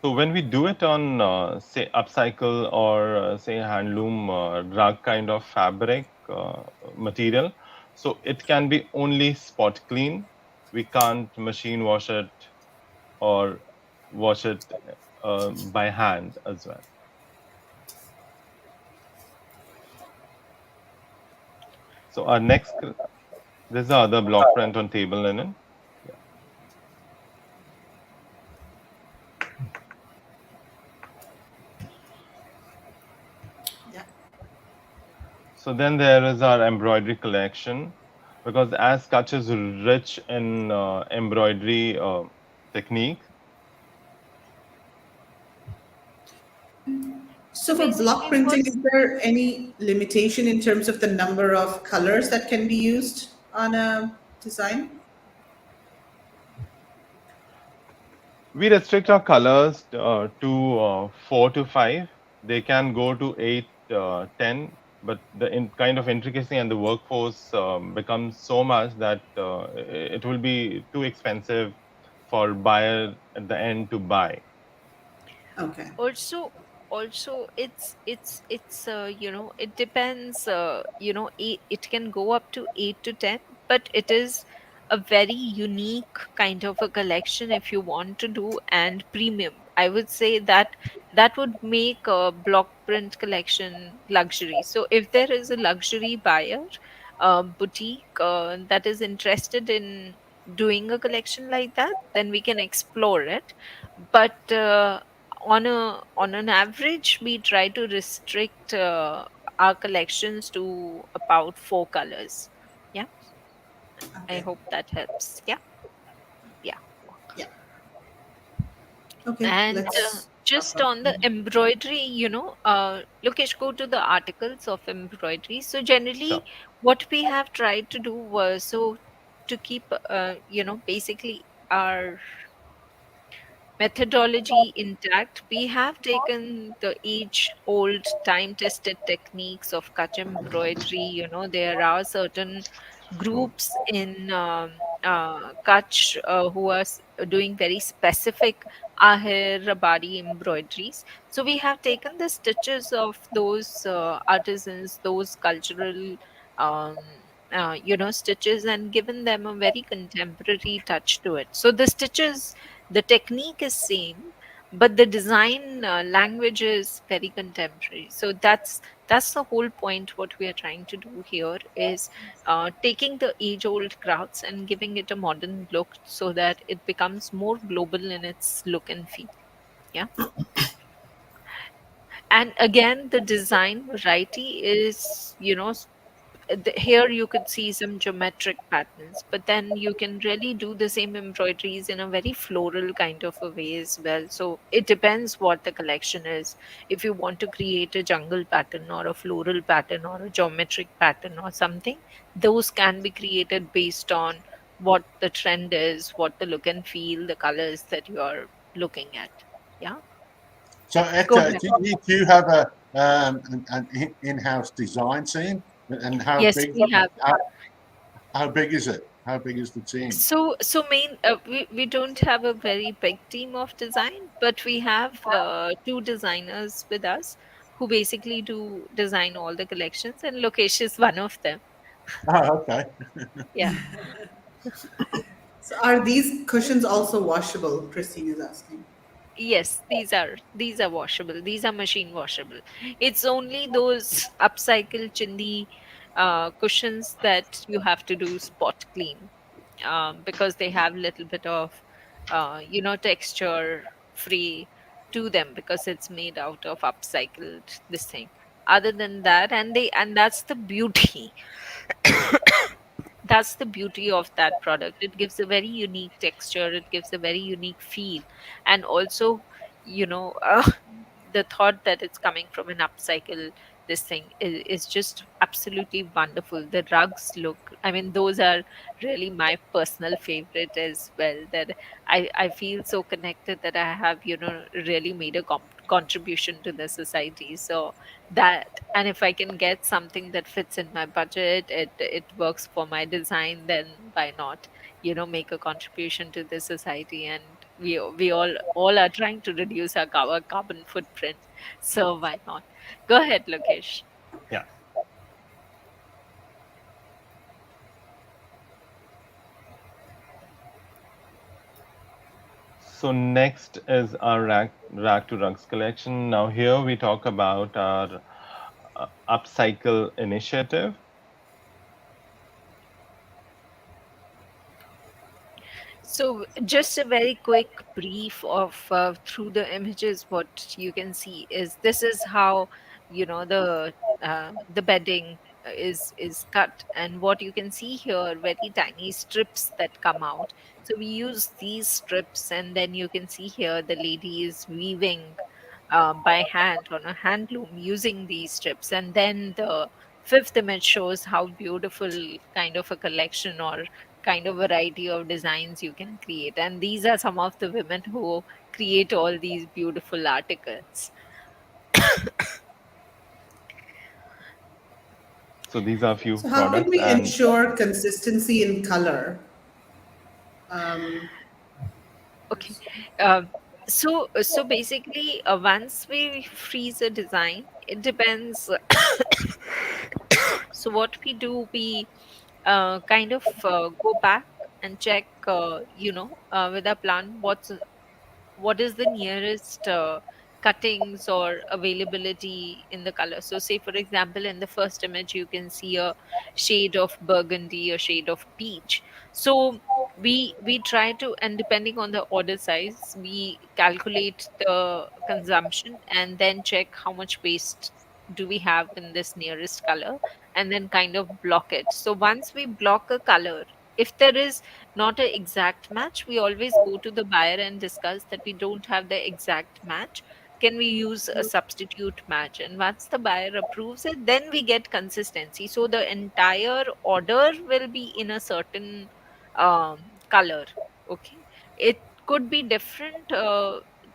So when we do it on say upcycle or say handloom rug kind of fabric material, so it can be only spot clean. We can't machine wash it or wash it by hand as well. So our next, this is the other block print on table linen. Yeah. Yeah. So then there is our embroidery collection, because as Kutch is rich in embroidery technique. So for block Basically printing, is what's there any limitation in terms of the number of colors that can be used on a design? We restrict our colors to 4 to 5. They can go to 8, 10, but the kind of intricacy and the workforce becomes so much that it will be too expensive for buyer at the end to buy. Okay. also it's it depends, it can go up to 8 to 10, but it is a very unique kind of a collection if you want to do, and premium, I would say that that would make a block print collection luxury. So if there is a luxury buyer, boutique that is interested in doing a collection like that, then we can explore it. But on an average, we try to restrict our collections to about 4 colors. Yeah, I Okay. hope that helps. Yeah, yeah. Yeah. Okay. And Let's talk just about. on the embroidery, Lokesh, go to the articles of embroidery. So generally, Sure. what we have tried to do was so to keep, basically our methodology intact. We have taken the age old time tested techniques of Kutch embroidery. There are certain groups in Kutch who are doing very specific aher rabadi embroideries. So we have taken the stitches of those artisans, those cultural um, stitches, and given them a very contemporary touch to it. So the stitches, the technique is same, but the design language is very contemporary. So that's the whole point. What we are trying to do here is taking the age old crafts and giving it a modern look so that it becomes more global in its look and feel. Yeah. And again, the design variety is, here you could see some geometric patterns, but then you can really do the same embroideries in a very floral kind of a way as well. So it depends what the collection is. If you want to create a jungle pattern or a floral pattern or a geometric pattern or something, those can be created based on what the trend is, what the look and feel, the colors that you are looking at. Yeah, So, go Etta, ahead. do you have an in-house design team? And Yes, we have. how big is it? How big is the team? We don't have a very big team of design, but we have two designers with us who basically do design all the collections, and Lokesh is one of them. Oh, okay. Yeah. So are these cushions also washable? Christine is asking. Yes, these are washable. These are machine washable. It's only those upcycle chindi cushions that you have to do spot clean, because they have little bit of texture free to them because it's made out of upcycled this thing. Other than that, and that's the beauty. That's the beauty of that product. It gives a very unique texture, it gives a very unique feel, and also, the thought that it's coming from an upcycle this thing is just absolutely wonderful. The rugs look, I mean, those are really my personal favorite as well, that I feel so connected that I have really made a contribution to the society. So that, and if I can get something that fits in my budget, it works for my design, then why not make a contribution to the society. And we all are trying to reduce our carbon footprint, so why not? Go ahead, Lokesh. Yeah. So next is our rag to rugs collection. Now here we talk about our upcycle initiative. So, just a very quick brief of through the images. What you can see is this is how the bedding is cut, and what you can see here, very tiny strips that come out. So we use these strips, and then you can see here the lady is weaving by hand on a handloom using these strips, and then the fifth image shows how beautiful kind of a collection or kind of variety of designs you can create. And these are some of the women who create all these beautiful articles. So these are a few So how can products, we and ensure consistency in color? Um, Okay. So basically, once we freeze a design, it depends. So what we do, we kind of go back and check, with our plan, what is the nearest cuttings or availability in the color. So, say for example, in the first image, you can see a shade of burgundy, a shade of peach. So we try to, and depending on the order size, we calculate the consumption and then check how much waste do we have in this nearest color, and then kind of block it. So once we block a color, if there is not an exact match, we always go to the buyer and discuss that we don't have the exact match. Can we use a substitute match? And once the buyer approves it, then we get consistency. So the entire order will be in a certain color. Okay. It could be different.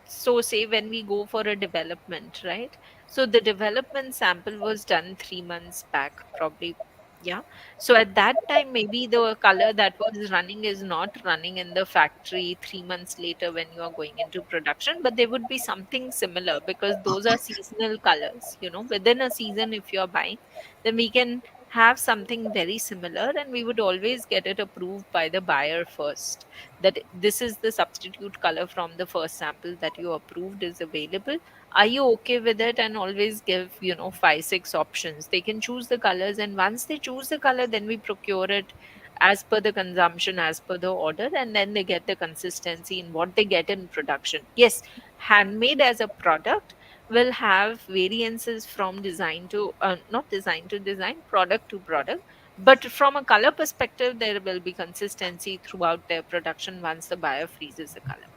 So, say when we go for a development, right? So, the development sample was done 3 months back, probably. Yeah. So at that time, maybe the color that was running is not running in the factory 3 months later when you are going into production, but there would be something similar because those are seasonal colors. Within a season, if you're buying, then we can have something very similar, and we would always get it approved by the buyer first, that this is the substitute color from the first sample that you approved is available. Are you okay with it? And always give 5 6 options. They can choose the colors, and once they choose the color, then we procure it as per the consumption, as per the order, and then they get the consistency in what they get in production. Yes, handmade as a product will have variances from design to not design to design, product to product, but from a color perspective, there will be consistency throughout their production once the buyer freezes the color.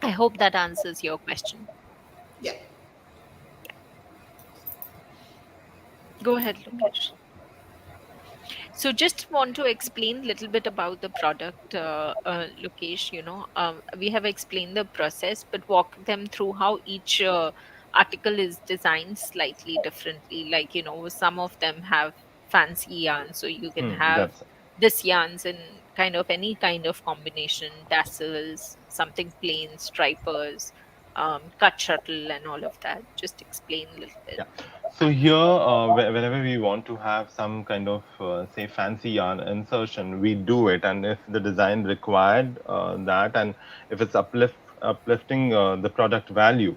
I hope that answers your question. Yeah. Go ahead, Lokesh. So just want to explain a little bit about the product, Lokesh. We have explained the process, but walk them through how each article is designed slightly differently. Like, some of them have fancy yarns, so you can have That's this yarns in kind of any kind of combination, tassels, something plain, stripers, cut shuttle, and all of that. Just explain a little bit. Yeah. So here, whenever we want to have some kind of, say, fancy yarn insertion, we do it. And if the design required that, and if it's uplifting the product value.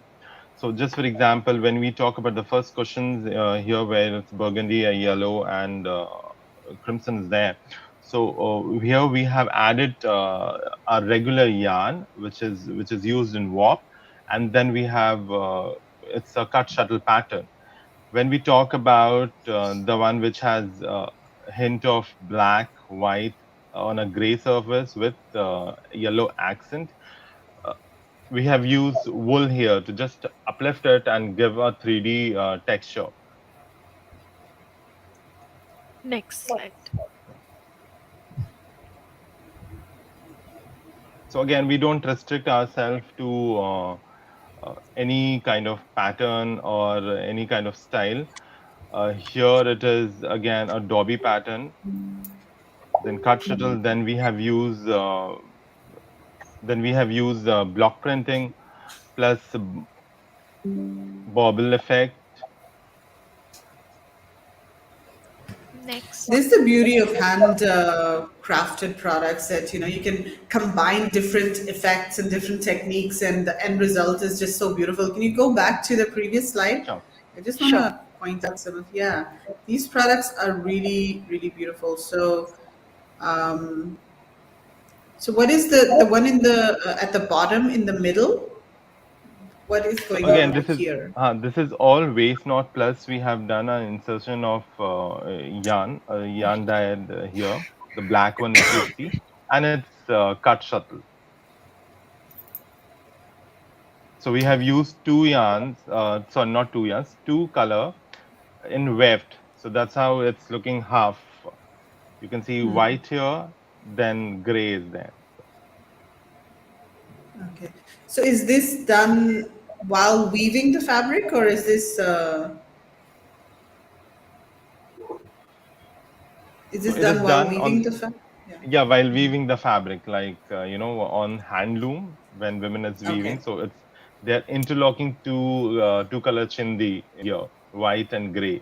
So just for example, when we talk about the first questions here, where it's burgundy, yellow, and crimson is there. So here we have added a regular yarn, which is used in warp, and then we have it's a cut shuttle pattern. When we talk about the one which has a hint of black, white on a gray surface with yellow accent, uh, we have used wool here to just uplift it and give a 3D texture. Next slide. So again, we don't restrict ourselves to any kind of pattern or any kind of style. Here it is again a Dobby pattern, then cut shuttle, then we have used block printing plus bobble effect. Next. This is the beauty of hand crafted products, that you can combine different effects and different techniques, and the end result is just so beautiful. Can you go back to the previous slide? Sure. I just want Sure. to point out some of, yeah, these products are really really beautiful. Um, so what is the one in the at the bottom in the middle? What is So going on again, over here? this is all waste not plus. We have done an insertion of yarn dyed here, the black one which you see, and it's cut shuttle. So we have used two yarns, sorry, not two yarns, two color in weft. So that's how it's looking half. You can see white here, then gray is there. Okay. So is this done while weaving the fabric, or is So this it is done while done weaving on, the fabric? Yeah. yeah, while weaving the fabric, like on handloom when women is weaving. Okay. So they're interlocking two color chindi here, white and gray.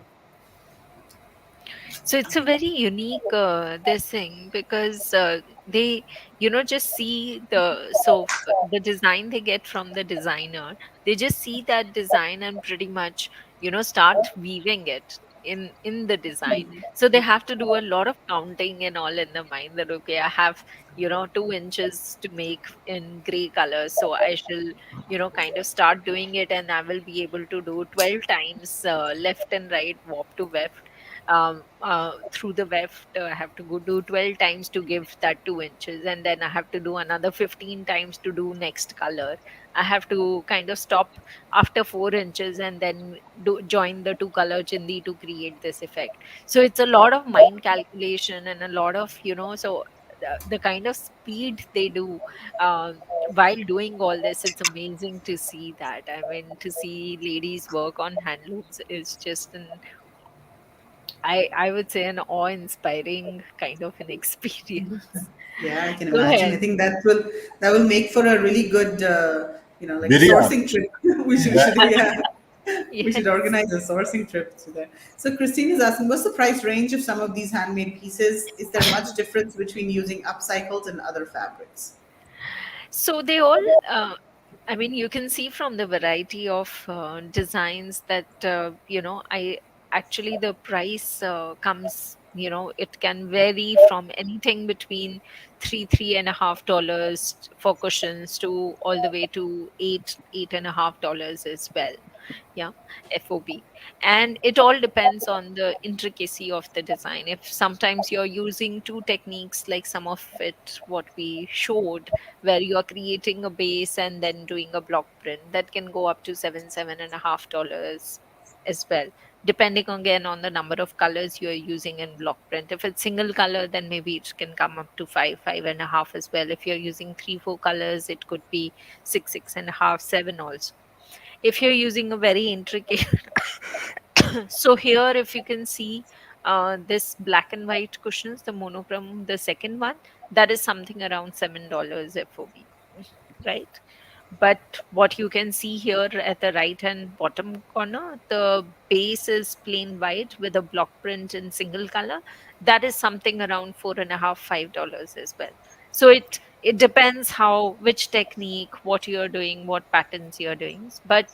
So it's a very unique this thing because they just see the design they get from the designer. They just see that design and pretty much start weaving it in the design. So they have to do a lot of counting and all in the mind that okay, I have 2 inches to make in gray color, so I shall kind of start doing it, and I will be able to do 12 times left and right, warp to weft, through the weft. I have to go do 12 times to give that 2 inches, and then I have to do another 15 times to do next color. I have to kind of stop after 4 inches and then join the two color chindi to create this effect. So it's a lot of mind calculation and a lot of the kind of speed they do while doing all this. It's amazing to see that. I mean, to see ladies work on handlooms is just an I would say an awe-inspiring kind of an experience. Yeah, I can Go imagine. I ahead. think that will make for a really good, like a Video. sourcing trip. We should yeah, we should Yes. organize a sourcing trip to there. So Christine is asking, what's the price range of some of these handmade pieces? Is there much difference between using upcycled and other fabrics? So they all, I mean, you can see from the variety of designs that, I actually the price comes, it can vary from anything between $3.5 for cushions to all the way to $8.5 as well. Yeah, FOB. And it all depends on the intricacy of the design. If sometimes you're using two techniques, like some of it what we showed, where you're creating a base and then doing a block print, that can go up to $7.5 as well, depending again on the number of colors you're using in block print. If it's single color, then maybe it can come up to 5.5 as well. If you're using 3-4 colors, it could be 6.5, 7 also. If you're using a very intricate so here, if you can see this black and white cushions, the monochrome, the second one, that is something around $7 FOB, right? But what you can see here at the right hand bottom corner, the base is plain white with a block print in single color. That is something around 4.5, $5 as well. So it depends how, which technique, what you're doing, what patterns you're doing. But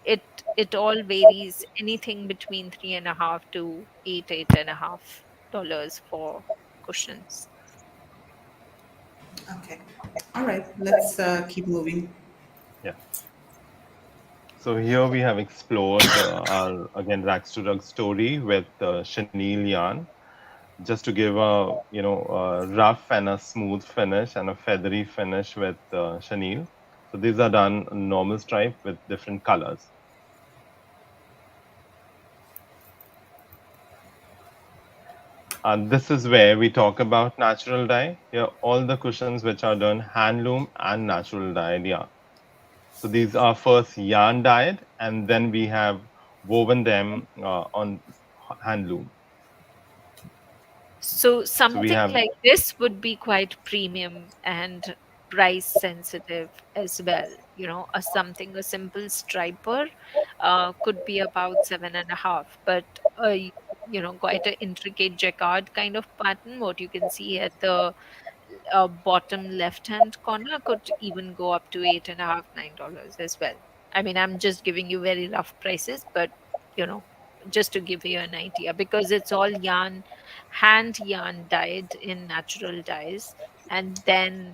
it it all varies anything between 3.5 to $8.5 for cushions. Okay. All right. Let's keep moving. Yeah. So here we have explored our again rags to rug story with chenille yarn, just to give a a rough and a smooth finish and a feathery finish with chenille. So these are done normal stripe with different colors. And this is where we talk about natural dye. Here, all the cushions which are done handloom and natural dyed yarn. So these are first yarn dyed, and then we have woven them on handloom. So So we something have like this would be quite premium and price sensitive as well. A simple striper could be about 7.5, but quite an intricate jacquard kind of pattern, what you can see at the bottom left hand corner, could even go up to 8.5, $9 as well. I mean, I'm just giving you very rough prices, but you know, just to give you an idea, because it's all hand yarn dyed in natural dyes, and then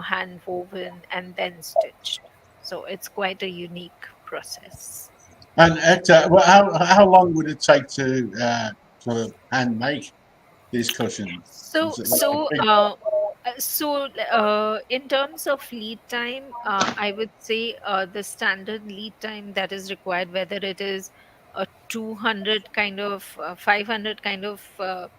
hand woven and then stitched. So it's quite a unique process. And well, how long would it take to hand make these cushions? So, Is it like a so, big? uh, in terms of lead time, I would say the standard lead time that is required, whether it is a 200 kind of, 500 kind of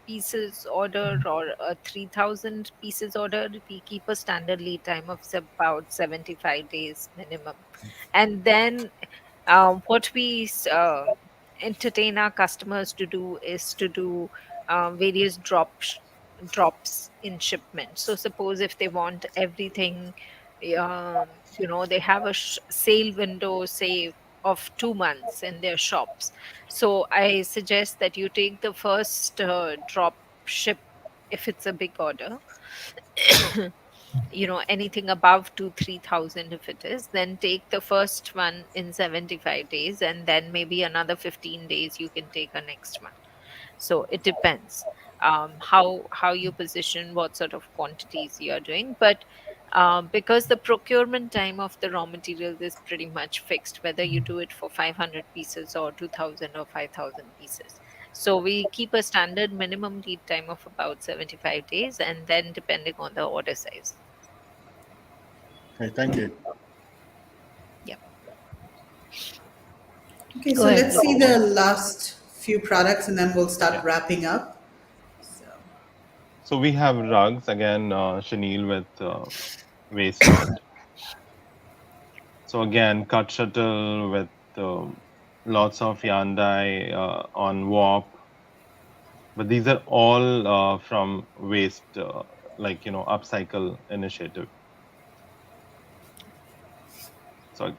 pieces order, or a 3,000 pieces order, we keep a standard lead time of about 75 days minimum. And then what we entertain our customers to do is to do various drops in shipment. So suppose if they want everything, they have a sale window, say of 2 months in their shops. So I suggest that you take the first drop ship if it's a big order. Anything above 2 3,000, if it is, then take the first one in 75 days, and then maybe another 15 days you can take a next one. So it depends how you position, what sort of quantities you are doing. But because the procurement time of the raw material is pretty much fixed, whether you do it for 500 pieces or 2,000 or 5,000 pieces. So we keep a standard minimum lead time of about 75 days, and then depending on the order size. Okay, thank you. Yep. Okay, Go so ahead. let's see the last few products and then we'll start wrapping up. So we have rugs again, chenille with waistband. So again, cut shuttle with lots of yarn dye on warp. But these are all from waste, upcycle initiative. So,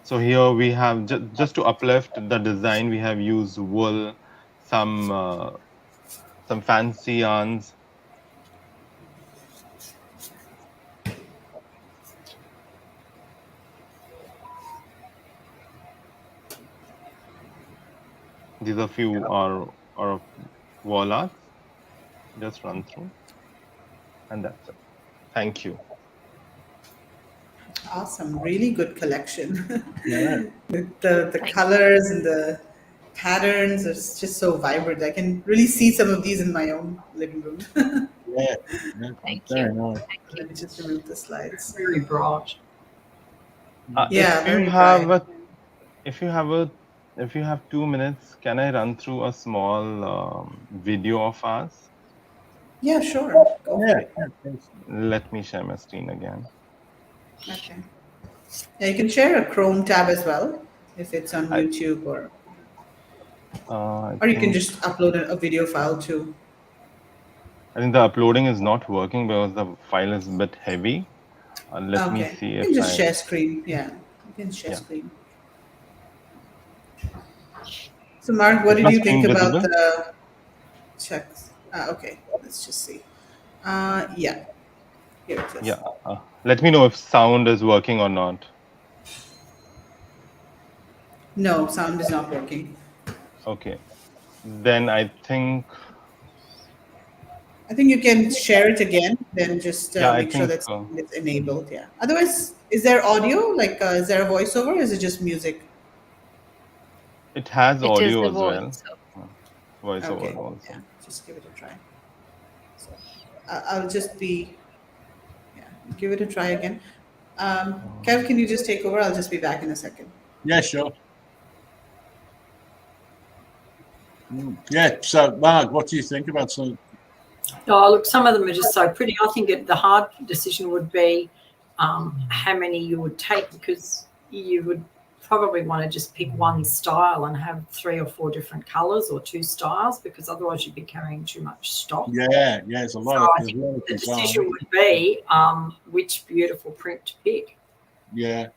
so here we have just to uplift the design, we have used wool, some fancy yarns. These are few are wall arts. Just run through, and that's it. Thank you. Awesome, really good collection. Yeah. The Thank colors and the patterns are just so vibrant. I can really see some of these in my own living room. Yeah. Thank Very you. nice. Thank you. Let me just remove the slides. Very bright. Yeah, If you very have bright. if you have a if you have 2 minutes, can I run through a small video of ours? Yeah, sure. Go for Yeah. it. Yeah, thanks. Let me share my screen again. Okay. Yeah, you can share a Chrome tab as well if it's on I YouTube, I or you can think just upload a video file too. I think the uploading is not working because the file is a bit heavy. Let me Okay. see You can if just I share screen. Yeah. You can share yeah. screen. So, Mark, what Is did my you think screen about visible? the checks? Okay, let's just see. Yeah, here it is. Yeah. Let me know if sound is working or not. No, sound is not working. Okay. Then I think I think you can share it again, then just yeah, I make sure think that sound is enabled. Yeah. Otherwise, is there audio? Like, is there a voiceover? Or is it just music? it has It is audio the as well. voice. Voiceover Okay. also. Yeah. Just give it a try. So, I'll just be. Yeah. Give it a try again. Kev, can you just take over? I'll just be back in a second. Yeah, sure. Yeah. So, Mark, what do you think about some? Oh, look, some of them are just so pretty. I think the hard decision would be how many you would take, because you would probably want to just pick one style and have 3 or 4 different colors or 2 styles, because otherwise you'd be carrying too much stock. Yeah, yeah. There's a lot So of I there's think a lot of the design. decision would be which beautiful print to pick, Yeah.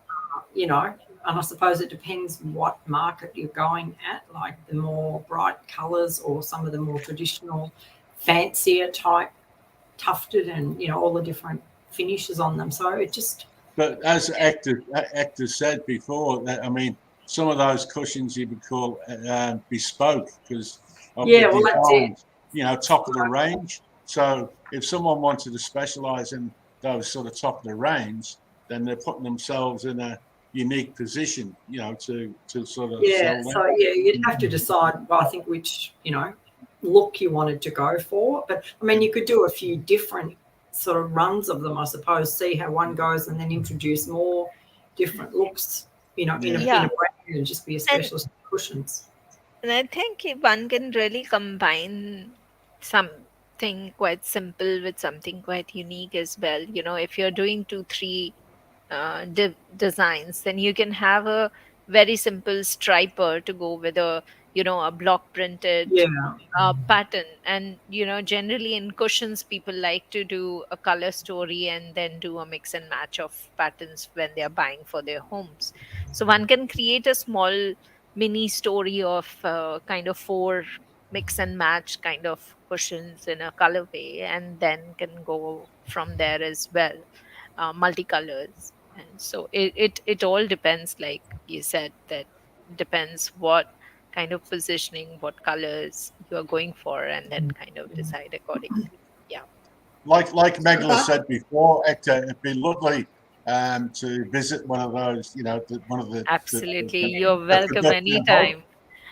and I suppose it depends what market you're going at, like the more bright colours or some of the more traditional, fancier type tufted and, all the different finishes on them. So it just, But as Hector said before, that I mean, some of those cushions you would call bespoke because of the yeah, well, that's it. designs, top of the range. So if someone wanted to specialize in those sort of top of the range, then they're putting themselves in a unique position, to sort of Yeah, sell them. so yeah, you'd have to decide, well, I think which, look you wanted to go for. But I mean, you could do a few different sort of runs of them, I suppose, see how one goes and then introduce more different looks, in a Yeah. brand and just be a specialist in cushions. And I think if one can really combine something quite simple with something quite unique as well. If you're doing 2 3 designs, then you can have a very simple striper to go with a a block printed Yeah. pattern. And generally in cushions people like to do a color story and then do a mix and match of patterns when they are buying for their homes. So one can create a small mini story of kind of four mix and match kind of cushions in a colorway, and then can go from there as well, multicolors. And so it all depends, like you said, that depends what kind of positioning, what colors you are going for, and then kind of decide accordingly. Yeah, Like So Megla apart, said before, Hector, it'd be lovely to visit one of those, one of absolutely. You're the welcome production hubs.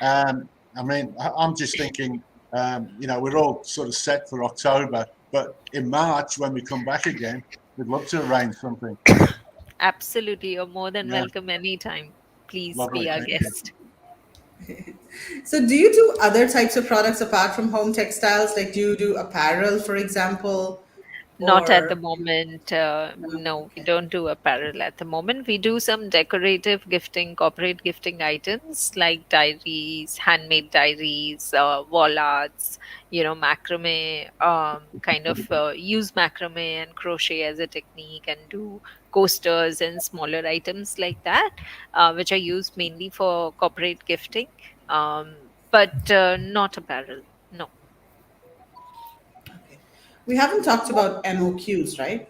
anytime. I mean, I'm just thinking, we're all sort of set for October, but in March when we come back again, we'd love to arrange something. Absolutely. You're more than Yeah, welcome anytime. Please lovely. be our Thank you. guest. so do you do other types of products apart from home textiles? Like, do you do apparel, for example, Not at the or moment. no? No, we Okay. don't do apparel at the moment. We do some decorative gifting, corporate gifting items like diaries, handmade diaries, wall arts, macrame, kind of use macrame and crochet as a technique, and do coasters and smaller items like that, which are used mainly for corporate gifting, but not apparel. No. Okay. We haven't talked about MOQs, right?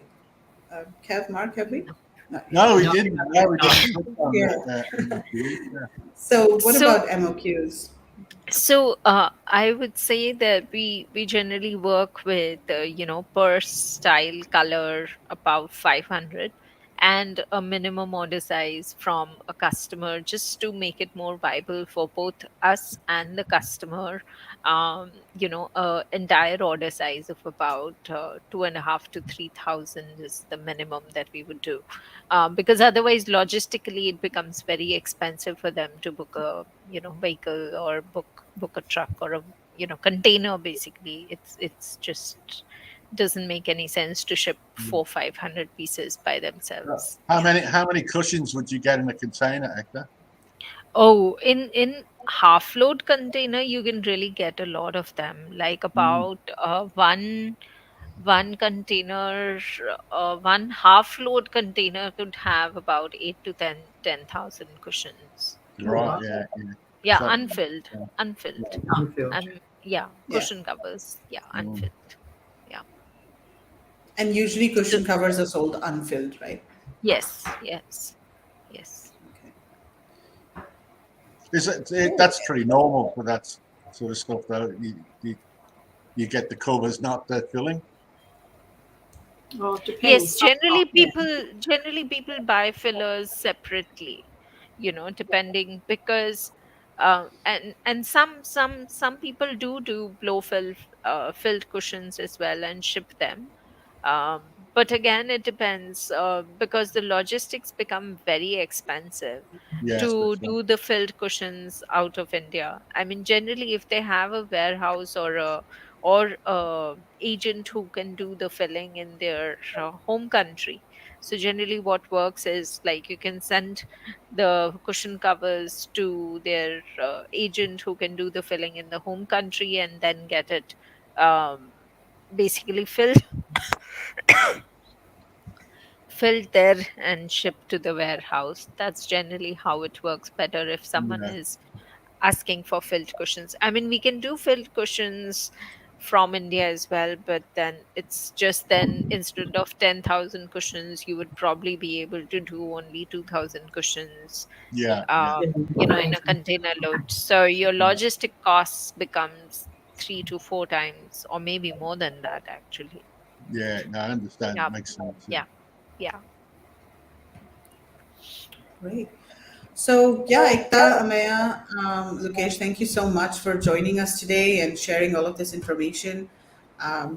Kev, Mark, have we? No. Not yet. No, we No, didn't. no, No, we no. didn't touch on Yeah. the MOQs. Yeah. So what So about MOQs? So I would say that we generally work with purse style color about 500, and a minimum order size from a customer, just to make it more viable for both us and the customer. Entire order size of about 2.5 to 3,000 is the minimum that we would do, because otherwise logistically it becomes very expensive for them to book a vehicle, or book a truck, or a container. Basically it's just doesn't make any sense to ship 400-500 pieces by themselves. Yeah. How many cushions would you get in a container, Hector? Oh, in half load container you can really get a lot of them, like Mm, about one container, one half load container could have about 8 to 10,000 cushions. Oh right. wow. Yeah. Yeah. Yeah, So, unfilled. yeah. Unfilled. Unfilled. And yeah, Yeah. cushion covers. Yeah, Mm. unfilled. Yeah. And usually So cushion covers are sold unfilled, right? yes, yes, yes. Okay. That's pretty normal for that sort of stuff, though. You get the covers, not the filling. Well, it depends. Yes, generally Yeah. people buy fillers separately, depending, because and some people do blow filled cushions as well and ship them. But again, it depends, because the logistics become very expensive Yes, to that's right. do the filled cushions out of India. I mean, generally, if they have a warehouse or a agent who can do the filling in their home country. So generally, what works is, like, you can send the cushion covers to their agent who can do the filling in the home country, and then get it basically filled there and shipped to the warehouse. That's generally how it works better if someone Yeah, is asking for filled cushions. I mean, we can do filled cushions from India as well, but then it's just, then instead of 10,000 cushions, you would probably be able to do only 2,000 cushions, yeah, yeah, um, in a container load. So your logistic costs becomes 3 to 4 times, or maybe more than that, actually. yeah. No, I understand. Yeah, Makes sense. Yeah. yeah, yeah. Great. So yeah, Ekta, Amaya, Lukesh, thank you so much for joining us today and sharing all of this information.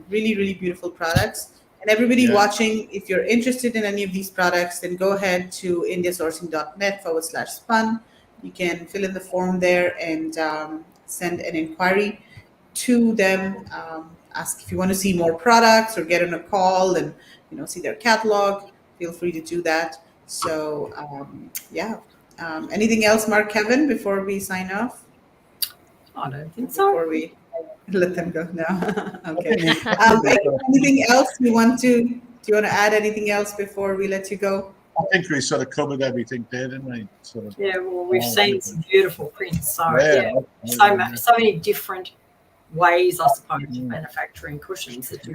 Really, really beautiful products. And everybody Yeah. watching, if you're interested in any of these products, then go ahead to indiasourcing.net/spun. You can fill in the form there and send an inquiry to them. Ask if you want to see more products or get on a call and see their catalog. Feel free to do that. So yeah. Anything else, Mark, Kevin, before we sign off? I don't think so. before we let them go now? I Okay. think Anything else you want to? Do you want to add anything else before we let you go? I think we sort of covered everything there, didn't we? Sort of. Yeah, well, we've seen some beautiful prints. So Yeah. so many different ways, I suppose, of Mm. manufacturing cushions that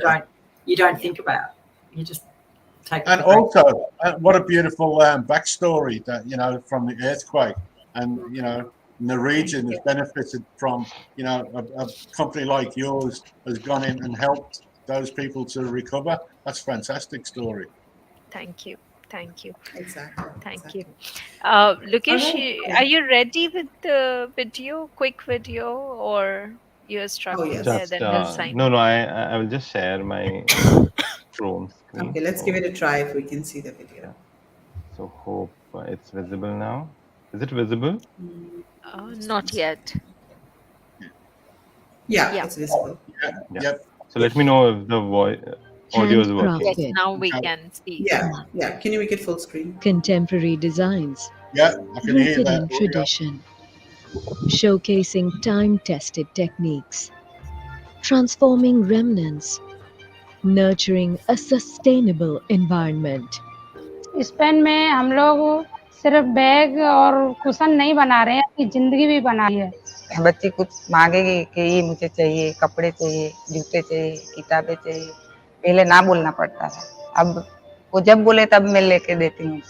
you don't think about. You just take. And also, what a beautiful backstory that from the earthquake, and the region has benefited from a company like yours has gone in and helped those people to recover. That's a fantastic story. Thank you. Thank you. Exactly. Thank you. Exactly. Lukesh, All are right. you ready with the video, quick video, or you're Oh struggling there? yes. Just Then we'll sign no, off. no. I will just share my Chrome screen. Okay. Let's give So it a try if we can see the video. yeah. So hope it's visible now. Is it visible? Just one Not second. yet. Yeah, Yeah. it's visible. Yeah. Yeah. Yep. So let me know if the voice audio is working. Yes. Handcrafted. Now we Okay. can see. Yeah. Yeah. Can you make it full screen? Contemporary designs Yeah, I can hear rooted that in audio. tradition, showcasing time tested techniques, transforming remnants, nurturing a sustainable environment. Spain में हम लोग सिर्फ bag और cushion नहीं बना रहे हैं, अपनी जिंदगी भी बना रही है। बच्ची कुछ मांगेगी कि ये मुझे चाहिए, कपड़े चाहिए, जूते चाहिए, किताबें चाहिए, पहले ना बोलना पड़ता था, अब वो जब बोले तब मैं लेके देती हूँ।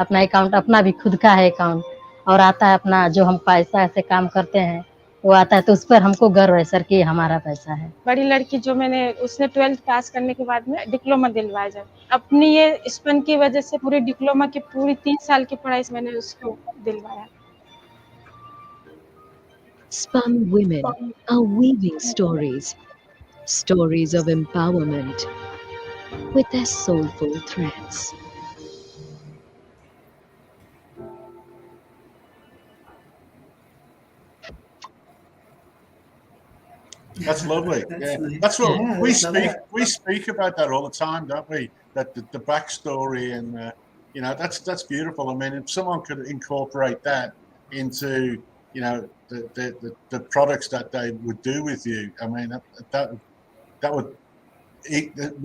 अपना अकाउंट अपना भी खुद का है अकाउंट, और आता है अपना जो हम पैसा से काम करते हैं वो आता है, तो उस पर हमको गर्व है सर कि ये हमारा पैसा है। बड़ी लड़की जो मैंने उसने 12th पास करने के बाद में डिप्लोमा दिलवाया जाए, अपनी ये स्पन की वजह से पूरी डिप्लोमा की पूरी 3 साल की पढ़ाई से मैंने उसको दिलवाया। Spun women are weaving stories, stories of empowerment with their soulful threads. That's lovely. That's Yeah, nice. that's what Yeah, we I love speak. that. We speak about that all the time, don't we? That the backstory and that's beautiful. I mean, if someone could incorporate that into the products that they would do with you, I mean that would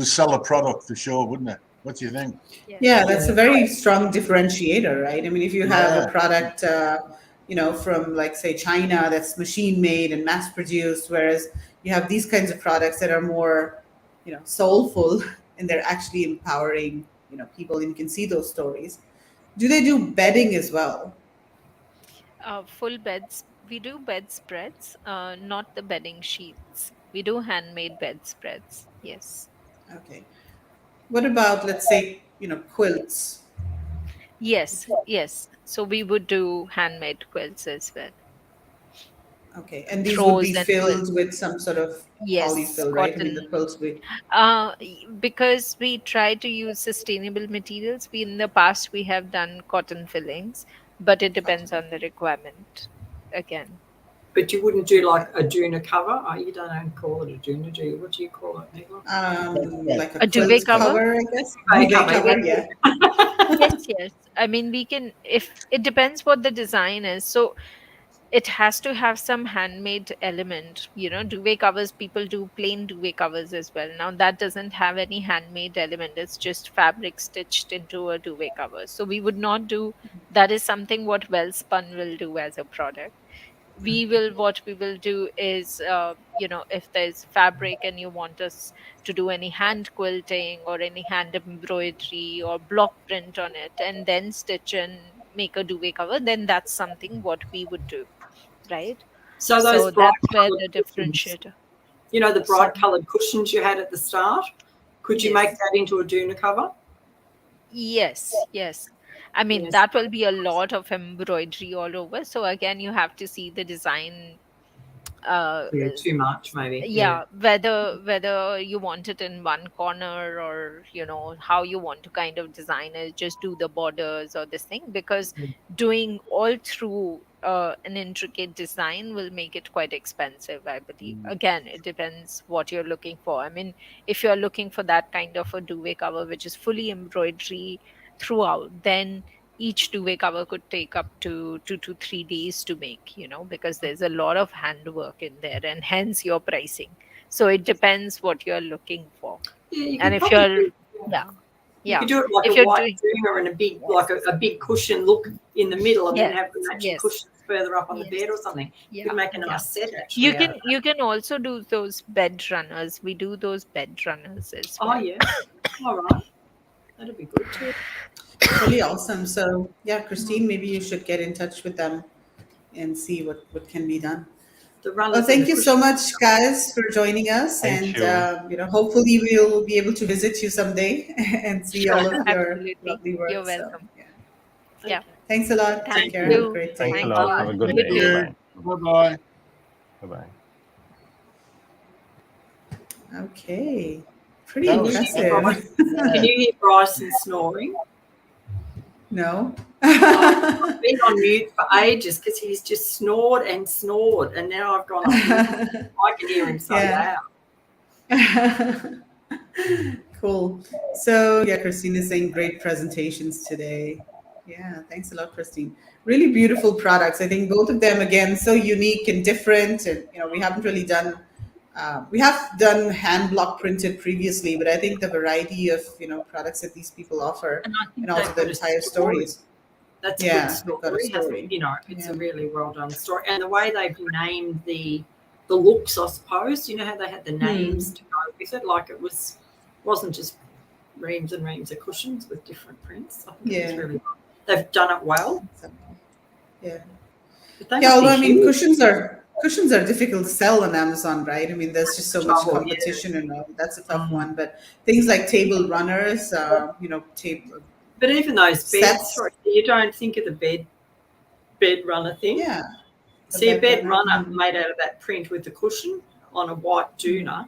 sell a product for sure, wouldn't it? What do you think? Yes. Yeah, that's a very strong differentiator, right? I mean, if you have a Yeah. product, from like say China that's machine made and mass produced, whereas you have these kinds of products that are more, soulful and they're actually empowering, people, and you can see those stories. Do they do bedding as well? Full beds. We do bedspreads, not the bedding sheets. We do handmade bedspreads. Yes. Okay. What about, let's say, quilts? Yes. Yes. So we would do handmade quilts as well. Okay, and these would be Throws and filled quilts. with some sort of Yes. polyfill, right? I mean, the Cotton. quilts would. Because we try to use sustainable materials. We in the past we have done cotton fillings, but it depends on the requirement. Again. But you wouldn't do like a doona cover. Oh, you don't call it a doona, do you? What do you call it, Nicola? Like A duvet quilt cover? I guess. Duvet Duvet cover, cover, yeah. Yes, yes. I mean, we can, if it depends what the design is. So it has to have some handmade element. Duvet covers, people do plain duvet covers as well. Now, that doesn't have any handmade element. It's just fabric stitched into a duvet cover. So we would not do that. Is something what Well Spun will do as a product. What we will do is if there's fabric and you want us to do any hand quilting or any hand embroidery or block print on it and then stitch and make a duvet cover, then that's something what we would do, right? So those So bright that's where coloured the cushions, differentiator. the bright coloured cushions you had at the start, could you make Yes. that into a doona cover? Yes, yes. I mean, Yes. that will be a lot of embroidery all over. So again, you have to see the design. Yeah, too much maybe. Yeah, whether you want it in one corner or how you want to kind of design it, just do the borders or this thing, because doing all through an intricate design will make it quite expensive, I believe. Again, it depends what you're looking for. I mean, if you're looking for that kind of a duvet cover which is fully embroidery throughout, then each duvet cover could take up to 2 to 3 days to make, because there's a lot of handwork in there, and hence your pricing. So it depends what you're looking for. Yeah, you And could if probably you're, do, yeah, you yeah, could do it like if a you're white doing, doona and a big, like a big cushion look in the middle, and then yes, have the matching yes, cushions further up on the yes, bed or something. You could yeah, make a yeah. nice set You actually out can of that. you can also do those bed runners. We do those bed runners as Oh well. yeah. All right. That'd be good too. Really awesome. So yeah, Christine, maybe you should get in touch with them and see what can be done. The Well, runners and thank the you so cushions. much, guys, for joining us, Thank and you. hopefully we'll be able to visit you someday and see Sure, all of your absolutely. lovely You're work. So welcome. yeah, Yeah. Okay. thanks a lot. Take Thank care. Have a you. you. great Thanks day. a Thank lot. you. Have a good You day. too. Yeah. Bye-bye. Bye-bye. Bye-bye. Okay, pretty That Can you was hear fun. impressive. Can Yeah. you hear Bryson snoring? No. Oh, I've been on mute for ages because he's just snored, and now I've gone off mute. I can hear him so Yeah. loud. Cool. So yeah, Christine is saying great presentations today. Yeah, thanks a lot, Christine. Really beautiful products. I think both of them, again, so unique and different. And we haven't really done. We have done hand block printed previously, but I think the variety of products that these people offer, And I think and also they've the got a entire story. stories. That's a good Yeah, they've got a story, hasn't story. it's Yeah. a really well done story. And the way they've named the looks, I suppose, how they had the names to go with it, like it wasn't just reams and reams of cushions with different prints. I think it was Yeah. really well. They've done it well. Yeah. But they Yeah, must be although I mean, huge. cushions are difficult to sell on Amazon, right? I mean, there's just so much Trouble, yeah. competition, and that's a tough one. But things like table runners, table But even those beds, sets, sorry, you don't think of the bed runner thing. yeah. the See, a bed runner, runner made out of that print with the cushion on a white doona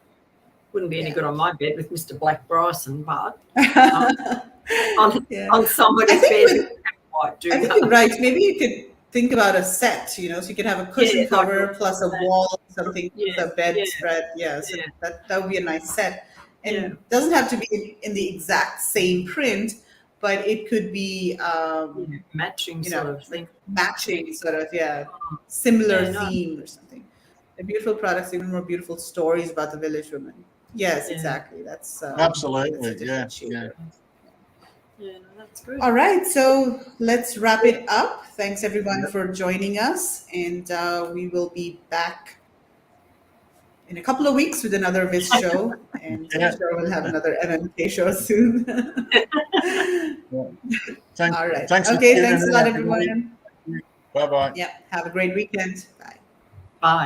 wouldn't be any Yeah. good on my bed with Mr. Black Bryson, but Yeah. on somebody's I think bed with- with a white I think doona. you're right. Maybe you could think about a set, so you can have a cushion Yeah, like cover plus a wall, something, Yeah, plus a bed yeah, spread. Yeah, so yeah. that would be a nice set. And Yeah. it doesn't have to be in the exact same print, but it could be, Matching sort of like thing. matching sort of, similar Yeah, no. theme or something. The beautiful products, even more beautiful stories about the village women. Yes, Yeah. exactly. That's Absolutely. that's a Yeah. differentiator. Yeah, no, that's good. All right, so let's wrap it up. Thanks everyone for joining us, and we will be back in a couple of weeks with another Viz show, and Yeah. I'm sure we'll have another MMK show soon. Thanks. All right. Thanks for Okay, tuning thanks a in, lot, everybody. everyone. Bye-bye. Yeah, have a great weekend. Bye. Bye.